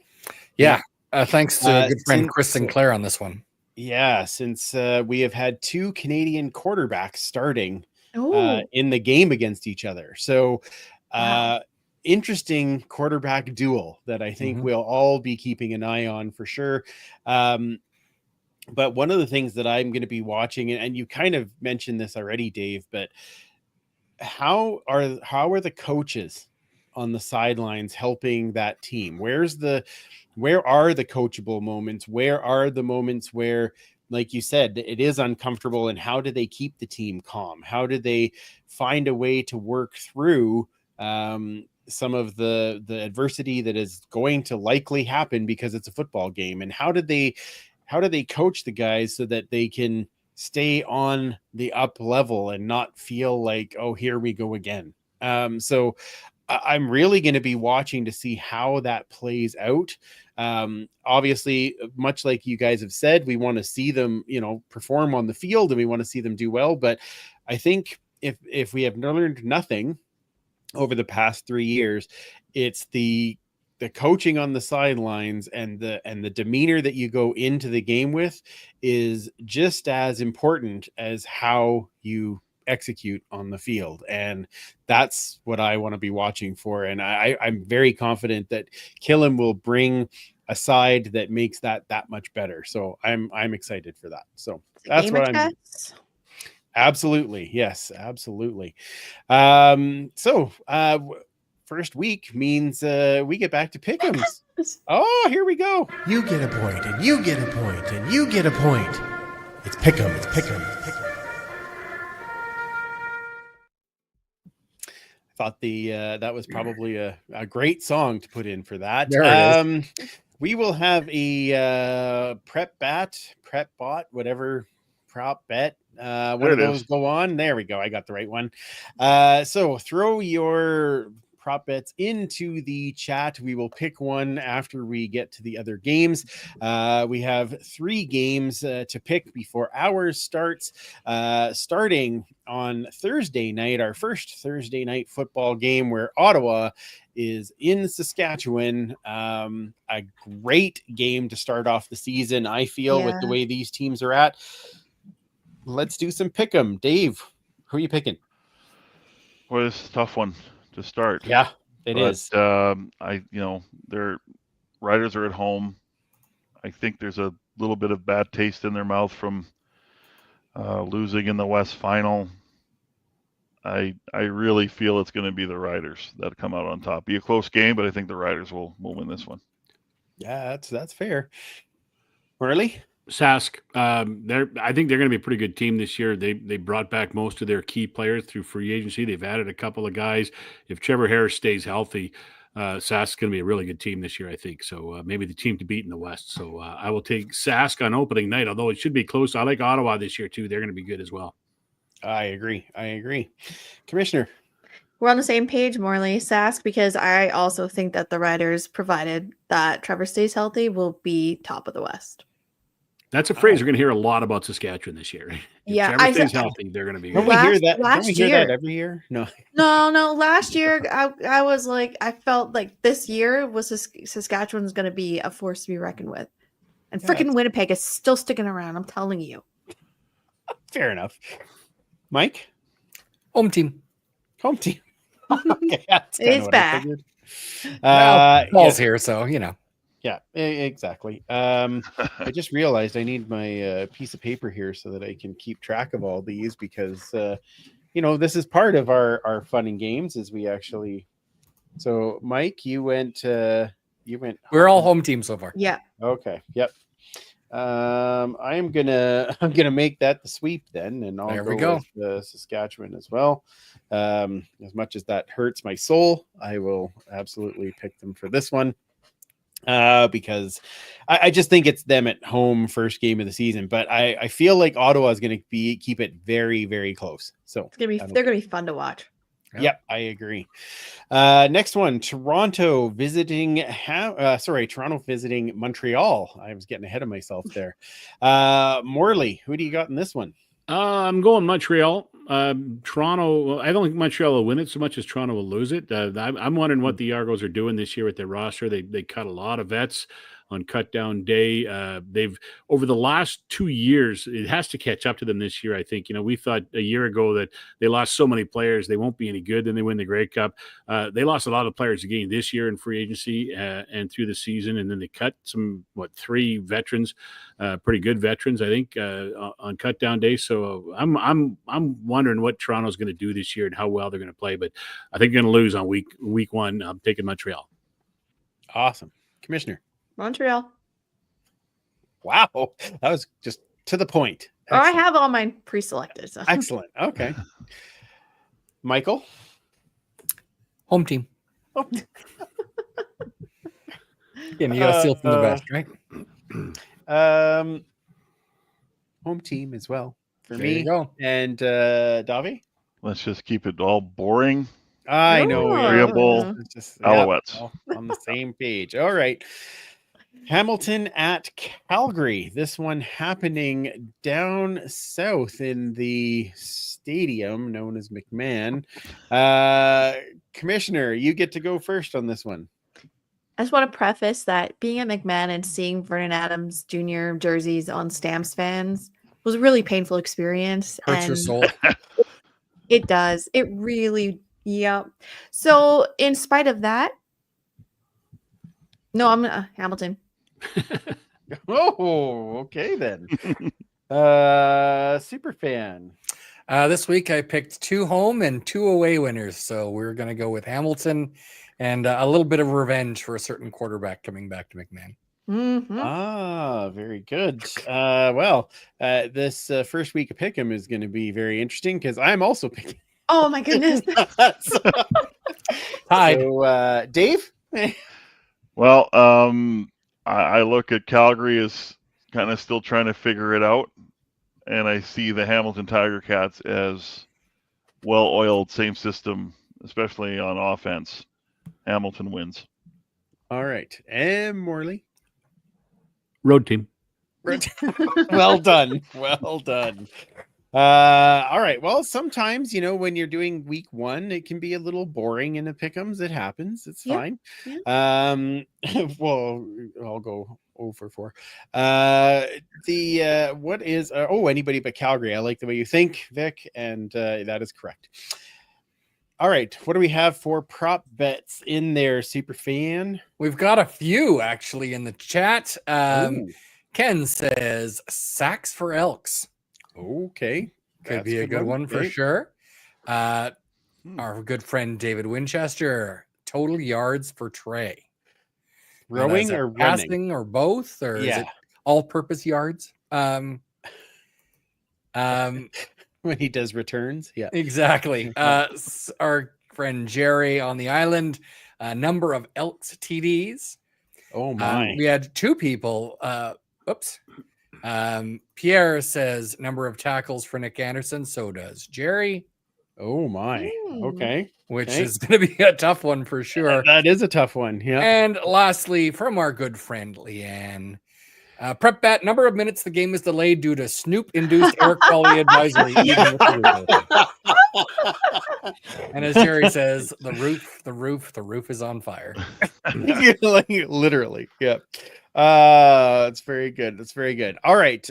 Yeah. Thanks to good friend since, Chris Sinclair on this one. Yeah, since we have had 2 Canadian quarterbacks starting Ooh. in the game against each other. So Wow. interesting quarterback duel that I think we'll all be keeping an eye on for sure. But one of the things that I'm going to be watching, and you kind of mentioned this already, Dave, but how are the coaches on the sidelines helping that team? Where are the coachable moments? Where are the moments where, like you said, it is uncomfortable, and how do they keep the team calm? How do they find a way to work through some of the adversity that is going to likely happen because it's a football game? And how do they coach the guys so that they can stay on the up level and not feel like, oh, here we go again? So I'm really going to be watching to see how that plays out. Obviously, much like you guys have said, we want to see them, perform on the field, and we want to see them do well. But I think if we have learned nothing over the past 3 years, it's the coaching on the sidelines and the demeanor that you go into the game with is just as important as how you execute on the field. And that's what I want to be watching for. And I'm very confident that Killam will bring a side that makes that much better. So I'm excited for that. So that's what I'm. Absolutely. Yes, absolutely. First week means we get back to PickEms. Oh, here we go. You get a point, and you get a point, and you get a point. It's PickEm. It's PickEm. I thought that was probably a great song to put in for that. There it is. We will have a prep bot, whatever prop bet. One of those go on. There we go. I got the right one. So throw your prop bets into the chat. We will pick one after we get to the other games. We have 3 games to pick before ours starts. Starting on Thursday night, our first Thursday night football game, where Ottawa is in Saskatchewan. A great game to start off the season, I feel, with the way these teams are at. Let's do some pick 'em. Dave, who are you picking? Well, it's a tough one to start. Yeah, it is. Their Riders are at home. I think there's a little bit of bad taste in their mouth from losing in the West Final. I really feel it's going to be the Riders that come out on top. Be a close game, but I think the Riders will win this one. Yeah, that's fair. Morley? Sask, I think they're going to be a pretty good team this year. They brought back most of their key players through free agency. They've added a couple of guys. If Trevor Harris stays healthy, Sask is going to be a really good team this year, I think. So maybe the team to beat in the West. So I will take Sask on opening night, although it should be close. I like Ottawa this year too. They're going to be good as well. I agree. Commissioner? We're on the same page, Morley, Sask, because I also think that the Riders, provided that Trevor stays healthy, will be top of the West. That's a phrase we're going to hear a lot about Saskatchewan this year. If Trevor stays healthy, they're going to be good. Don't we hear that every year? No. Last year, I was like, I felt like this year was Saskatchewan's going to be a force to be reckoned with. And freaking Winnipeg is still sticking around, I'm telling you. Fair enough. Mike? Home team. Okay, it's back. Paul's here, so you know. Yeah, exactly. I just realized I need my piece of paper here so that I can keep track of all these, because this is part of our fun and games, as we actually So, Mike, you went. We're all home team so far. Yeah. Okay. Yep. I'm gonna make that the sweep then, and I'll There we go go. with Saskatchewan as well. As much as that hurts my soul, I will absolutely pick them for this one. Because I just think it's them at home first game of the season, but I feel like Ottawa is going to keep it very, very close. So They're gonna be fun to watch. Yep, I agree. Next one, Toronto visiting Montreal. I was getting ahead of myself there. Morley, who do you got in this one? I'm going Montreal. Toronto, I don't think Montreal will win it so much as Toronto will lose it. I'm wondering what the Argos are doing this year with their roster. They cut a lot of vets on cut down day. They've over the last 2 years, it has to catch up to them this year. I think, we thought a year ago that they lost so many players, they won't be any good. Then they win the Grey Cup. They lost a lot of players again this year in free agency and through the season. And then they cut 3 veterans, pretty good veterans, I think, on cut down day. So I'm wondering what Toronto's going to do this year and how well they're going to play. But I think they're going to lose on week one. I'm taking Montreal. Awesome. Commissioner. Montreal. Wow. That was just to the point. Or I have all mine pre-selected. So. Excellent. Okay. Michael. Home team. Oh. And you got to steal from the best, right? Home team as well for There me. you go. And Davi. Let's just keep it all boring. I know. Agreeable. It's just Alouettes. all on the same page. All right. Hamilton at Calgary. This one happening down south in the stadium known as McMahon. Commissioner, you get to go first on this one. I just want to preface that being at McMahon and seeing Vernon Adams Jr. jerseys on Stamps fans was a really painful experience. Hurts your soul. It does. It really, yeah. So in spite of that, no, I'm Hamilton. Oh, okay then. Super fan. This week I picked 2 home and 2 away winners. So we're going to go with Hamilton and a little bit of revenge for a certain quarterback coming back to McMahon. Mm-hmm. Very good. This first week of Pick'em is going to be very interesting because I'm also picking. Oh my goodness. Hi. So, Dave? Well, I look at Calgary as kind of still trying to figure it out, and I see the Hamilton Tiger Cats as well-oiled, same system, especially on offense. Hamilton wins. All right. And Morley? Road team. Well done. Well done. All right. Well, sometimes, when you're doing week 1, it can be a little boring in the pick'ems. It happens. It's fine. Yeah. Well, I'll go over 4. What is, anybody but Calgary. I like the way you think, Vic, and that is correct. All right. What do we have for prop bets in there, super fan? We've got a few actually in the chat. Ken says sacks for Elks. Okay. Could be a good one for sure. Our good friend David Winchester, total yards for Trey. Rowing or passing running? or both? Or is it all-purpose yards? When he does returns. Yeah, exactly. Our friend Jerry on the island, number of Elks TDs. Oh my. We had 2 people. Pierre says number of tackles for Nick Anderson. So does Jerry. Oh my. Okay. Which is going to be a tough one for sure. That is a tough one. Yeah. And lastly, from our good friend Leanne, prep bet, number of minutes the game is delayed due to Snoop-induced air quality advisory. And as Jerry says, the roof is on fire. Literally, yeah. It's very good. That's very good. All right.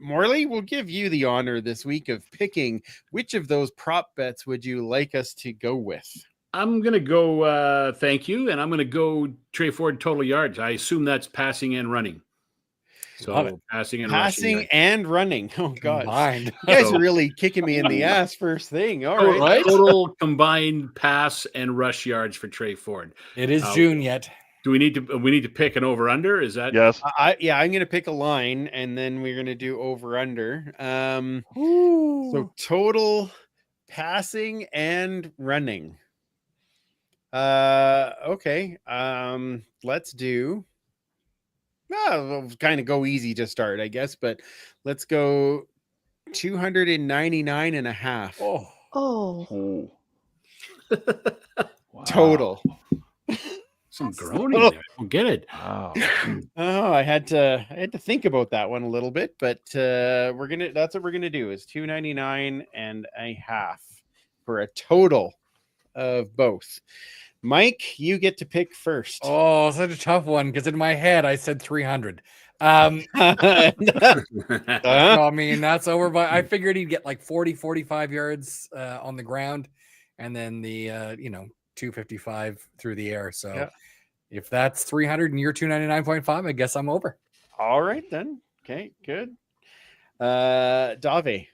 Morley, we'll give you the honor this week of picking which of those prop bets would you like us to go with? I'm going to go, thank you, and I'm going to go Trey Ford total yards. I assume that's passing and running. Love So passing and rushing. Passing yards. and running. Oh God, combined. you guys So- are really kicking me in the ass first thing. All Total, right. total combined pass and rush yards for Trey Ford. It is June yet. Do we need to pick an over under? Is that Yes. I'm gonna pick a line and then we're gonna do over under. So total passing and running. Okay. Let's do we'll kind of go easy to start, I guess, but let's go 299 and a half Oh, Oh, Wow. total. some groaning there? I don't get it. Wow. Oh, I had to think about that one a little bit, but that's what we're gonna do is 299 and a half for a total of both. Mike, you get to pick first. oh, such a tough one because in my head I said 300. Uh-huh. So, I mean, that's over. But I figured he'd get like 40, 45 yards on the ground, and then the 255 through the air. So Yeah. if that's 300 and you're 299.5, I guess I'm over. All right then. Okay, good. Dave.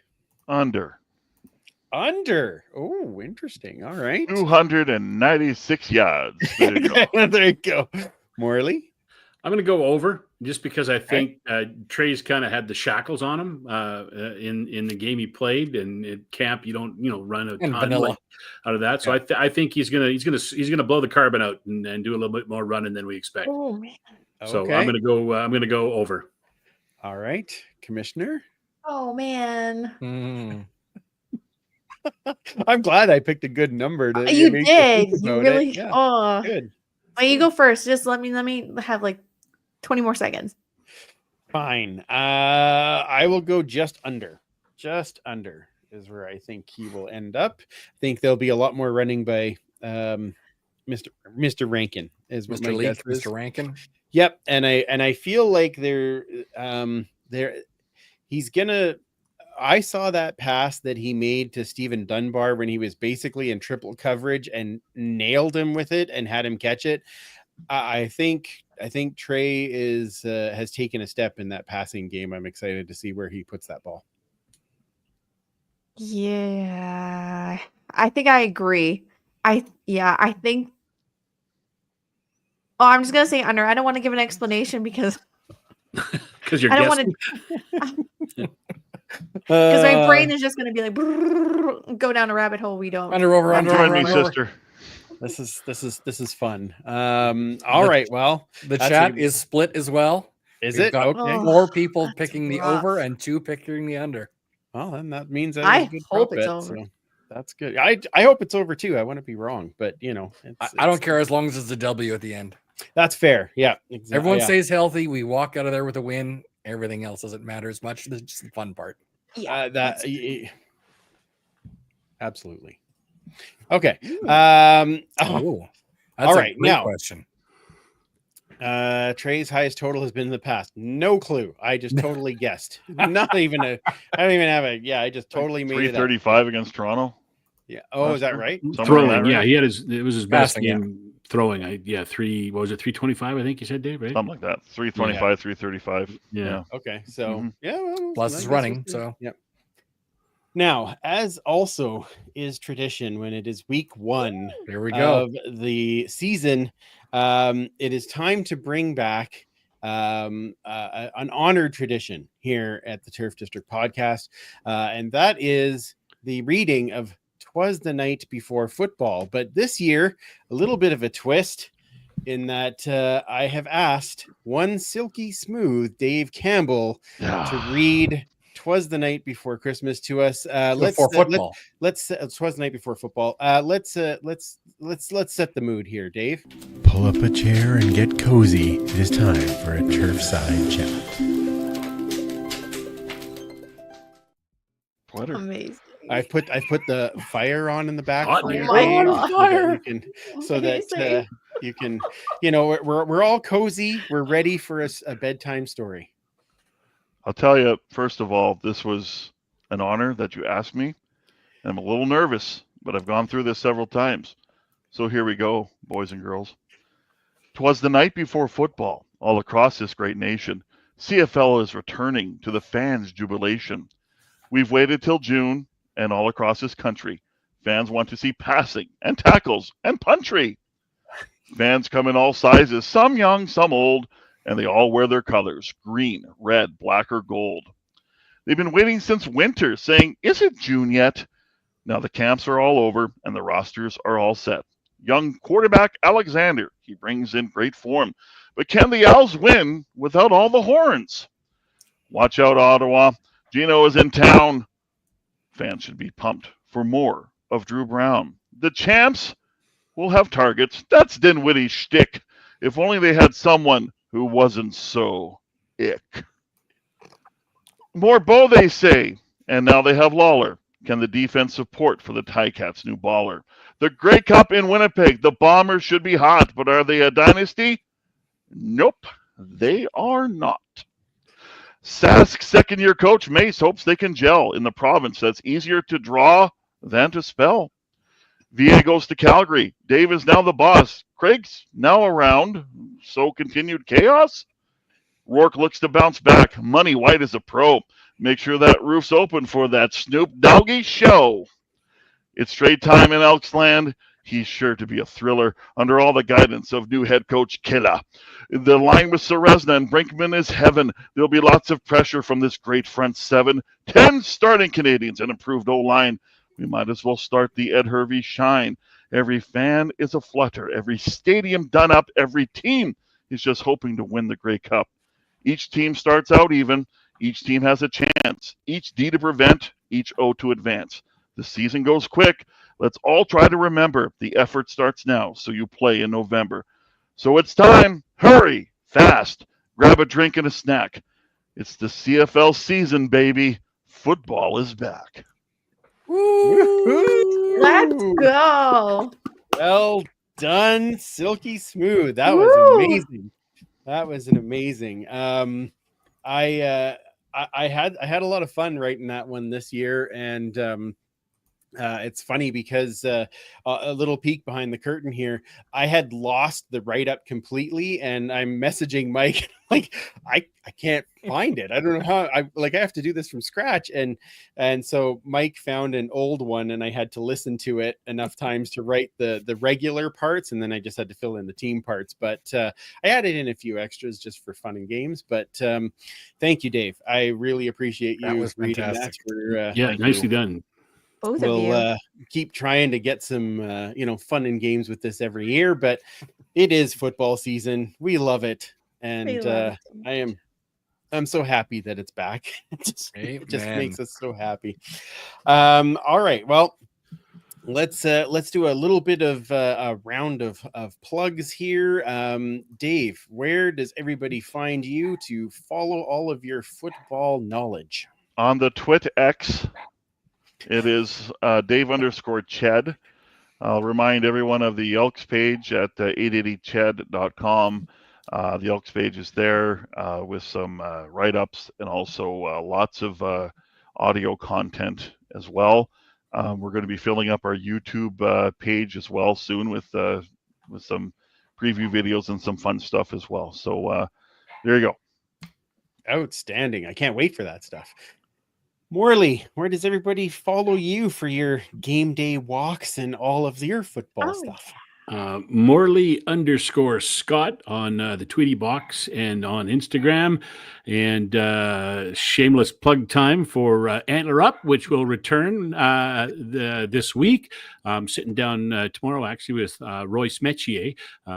Under. Under. Oh, interesting. All right. 296 yards. There you go. There you go. Morley. I'm going to go over just because I think Trey's kind of had the shackles on him in the game he played, and at camp you don't run a And ton vanilla. out of that. So I think he's gonna blow the carbon out and do a little bit more running than we expect. oh man. So Okay. I'm gonna go over. All right, Commissioner. Oh man. Hmm. I'm glad I picked a good number. To You make me did. think You about it. really. Yeah, Oh. good. Well, you go first. Just let me have like 20 more seconds. Fine. I will go just under. Just under is where I think he will end up. I think there'll be a lot more running by Mr. Rankin is what Mr. my Leak, guess is. Mr. Rankin. Yep, and I feel like he's gonna. I saw that pass that he made to Stephen Dunbar when he was basically in triple coverage and nailed him with it and had him catch it. I think Trey has taken a step in that passing game. I'm excited to see where he puts that ball. Yeah. I think I agree. I think. Oh, I'm just gonna say under. I don't want to give an explanation because Because you're I don't guessing. want to. Because my Uh, brain is just going to be like brrrr, go down a rabbit hole we don't. Under, over, under, Join over, me, under, over. sister. This is fun. All right. Well, The That's chat a- is split as well. is We've it got okay? 4 people That's picking the rough. over and 2 picking the under. Well, then that means that I was a good hope prop it's bet, over. so that's good. I hope it's over too. I want to be wrong, but I don't care as long as it's a W at the end. That's fair. Yeah, exactly. Everyone yeah. stays healthy. We walk out of there with a win. Everything else doesn't matter as much. It's just the fun part. Yeah. Absolutely. Okay. Oh, that's all a right, great now- question. Trey's highest total has been in the past. No clue. I just totally guessed. Not even I don't even have a. Yeah, I just totally made it up. 335 against Toronto. Yeah. Oh, is that right? Somewhere in Throwing, that yeah, range? it was his best Passing, yeah. game throwing. What was it, 325? I think you said, Dave, right? Something like that. 325, 335. Yeah. Okay. So Mhm. yeah. Well, Plus I is guess running, we'll see. so. Yep. Now, as also is tradition when it is week 1 Here we go. of the season, it is time to bring back an honored tradition here at the Turf District podcast, and that is the reading of "'Twas the Night Before Football." But this year, a little bit of a twist in that I have asked one silky smooth Dave Campbell to read "'Twas the Night Before Christmas" to us. Before football. Let's "'Twas the Night Before Football." Let's set the mood here, Dave. Pull up a chair and get cozy. It is time for a turfside chat. Twitter. Amazing. I've put the fire on in the back Hot for in you, here. Dave, Oh, so that fire. you can so that Amazing. you can we're all cozy. We're ready for a bedtime story. I'll tell you, first of all, this was an honor that you asked me. I'm a little nervous, but I've gone through this several times. So here we go, boys and girls. 'Twas the night before football, all across this great nation. CFL is returning to the fans' jubilation. We've waited till June, and all across this country, fans want to see passing and tackles and puntry. Fans come in all sizes, some young, some old, and they all wear their colors, green, red, black, or gold. They've been waiting since winter, saying, is it June yet? Now the camps are all over, and the rosters are all set. Young quarterback Alexander, he brings in great form. But can the Owls win without all the horns? Watch out, Ottawa. Gino is in town. Fans should be pumped for more of Drew Brown. The champs will have targets. That's Dinwiddie's shtick. If only they had someone who wasn't so ick. More Bo, they say. And now they have Lawler. Can the defense support for the Ticats' new baller? The Grey Cup in Winnipeg. The Bombers should be hot, but are they a dynasty? Nope, they are not. Sask's second-year coach, Mace, hopes they can gel in the province that's easier to draw than to spell. VA goes to Calgary. Dave is now the boss. Craig's now around. So continued chaos? Rourke looks to bounce back. Money White is a pro. Make sure that roof's open for that Snoop Doggy show. It's trade time in Elks land. He's sure to be a thriller under all the guidance of new head coach Killa. The line with Serezna and Brinkman is heaven. There'll be lots of pressure from this great front seven. 10 starting Canadians and improved O-line. We might as well start the Ed Hervey shine. Every fan is a flutter. Every stadium done up. Every team is just hoping to win the Grey Cup. Each team starts out even. Each team has a chance. Each D to prevent. Each O to advance. The season goes quick. Let's all try to remember the effort starts now, so you play in November. So it's time. Hurry, fast. Grab a drink and a snack. It's the CFL season, baby. Football is back. Let's go. Well done, Silky Smooth. That was amazing. That was an amazing. I had a lot of fun writing that one this year, and it's funny because a little peek behind the curtain here, I had lost the write-up completely, and I'm messaging Mike like I can't find it. I don't know how. I have to do this from scratch, and so Mike found an old one, and I had to listen to it enough times to write the regular parts, and then I just had to fill in the team parts. But I added in a few extras just for fun and games. But thank you, Dave. I really appreciate you reading that. Yeah, nicely done. We'll keep trying to get some fun and games with this every year, but it is football season. We love it, and I'm so happy that it's back. It just makes us so happy. All right, well, let's do a little bit of a round of plugs here. Dave, where does everybody find you to follow all of your football knowledge? On the Twit X. It is Dave_Ched. I'll remind everyone of the Elks page at 880ched.com. The Elks page is there with some write-ups and also lots of audio content as well. We're going to be filling up our YouTube page as well soon with some preview videos and some fun stuff as well. So there you go. Outstanding. I can't wait for that stuff. Morley, where does everybody follow you for your game day walks and all of your football stuff? Morley_Scott on the Tweety box and on Instagram. And shameless plug time for Antler Up, which will return this week. I'm sitting down tomorrow actually with Royce Metier.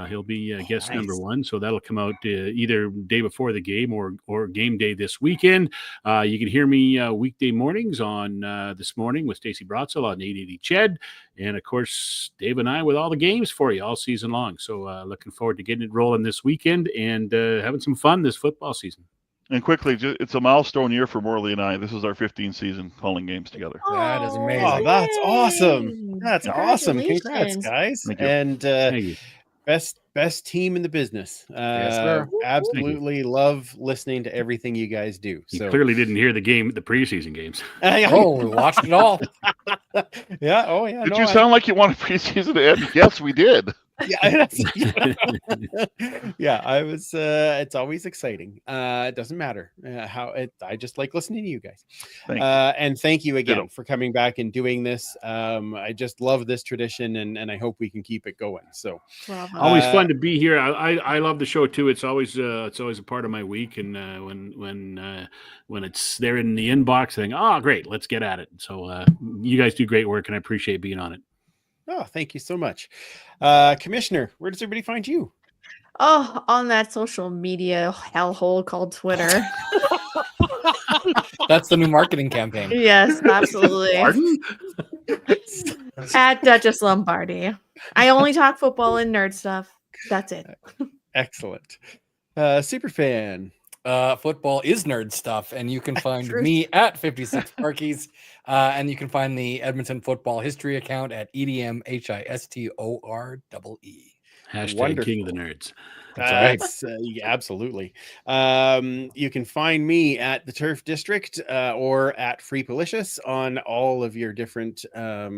He'll be guest number one. So that'll come out either day before the game or game day this weekend. You can hear me weekday mornings on This Morning with Stacey Brotzel on 880 Ched. And of course, Dave and I with all the games for you all season long. So looking forward to getting it rolling this weekend and having some fun this football season. And quickly, it's a milestone year for Morley and I. This is our 15th season calling games together. That is amazing. Oh, that's awesome. That's awesome. Congrats, guys. Thank you. And Thank you. best team in the business. Yes, sir. Absolutely love listening to everything you guys do. You So clearly didn't hear the preseason games. Oh, we watched it all. Yeah. Oh, yeah. Did you sound like you wanted preseason to end? Yes, we did. Yeah, yeah. I was. It's always exciting. It doesn't matter how it. I just like listening to you guys. Thank you. And thank you again Ditto. for coming back and doing this. I just love this tradition, and I hope we can keep it going. So Bravo. Always fun to be here. I love the show too. It's always a part of my week, and when it's there in the inbox, I think, oh great, let's get at it. So you guys do great work, and I appreciate being on it. Oh, thank you so much. Commissioner, where does everybody find you? Oh, on that social media hellhole called Twitter. That's the new marketing campaign. Yes, absolutely. Pardon? At Duchess Lombardi. I only talk football and nerd stuff. That's it. Excellent. Superfan. Football is nerd stuff, and you can find Truth. me at 56 Parkies, and you can find the Edmonton Football History account at EDMHISTOREE. Hashtag Wonderful. King of the Nerds. That's right. Yeah, absolutely. You can find me at the Turf District or at Free Policious on all of your different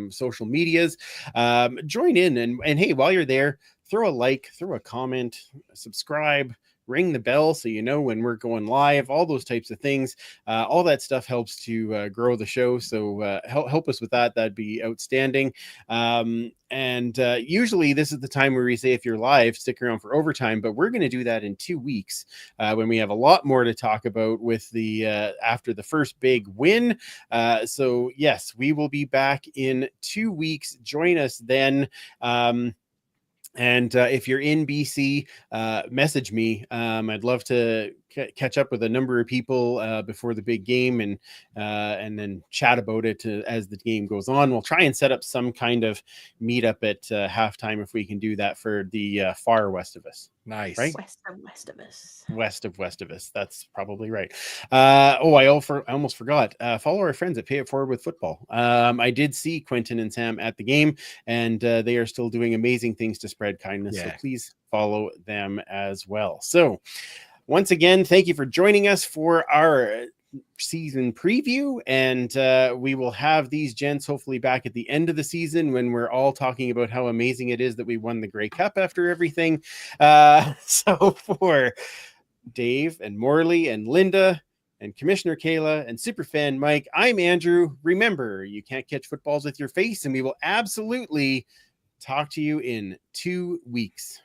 social medias. Join in and hey, while you're there, throw a like, throw a comment, subscribe, ring the bell so you know when we're going live, all those types of things. All that stuff helps to grow the show. So help us with that. That'd be outstanding. And usually this is the time where we say, if you're live, stick around for overtime, but we're going to do that in 2 weeks when we have a lot more to talk about with the after the first big win. So yes, we will be back in 2 weeks. Join us then. And if you're in BC, message me. I'd love to catch up with a number of people before the big game and then chat about it as the game goes on. We'll try and set up some kind of meetup at halftime if we can do that for the far west of us. Nice. Right? West of us. West of us. That's probably right. I almost forgot. Follow our friends at Pay It Forward with Football. I did see Quentin and Sam at the game, and they are still doing amazing things to spread kindness. So please follow them as well. So once again, thank you for joining us for our season preview, and we will have these gents hopefully back at the end of the season when we're all talking about how amazing it is that we won the Grey Cup after everything. So for Dave and Morley and Linda and Commissioner Kayla and Superfan Mike, I'm Andrew. Remember, you can't catch footballs with your face, and we will absolutely talk to you in 2 weeks.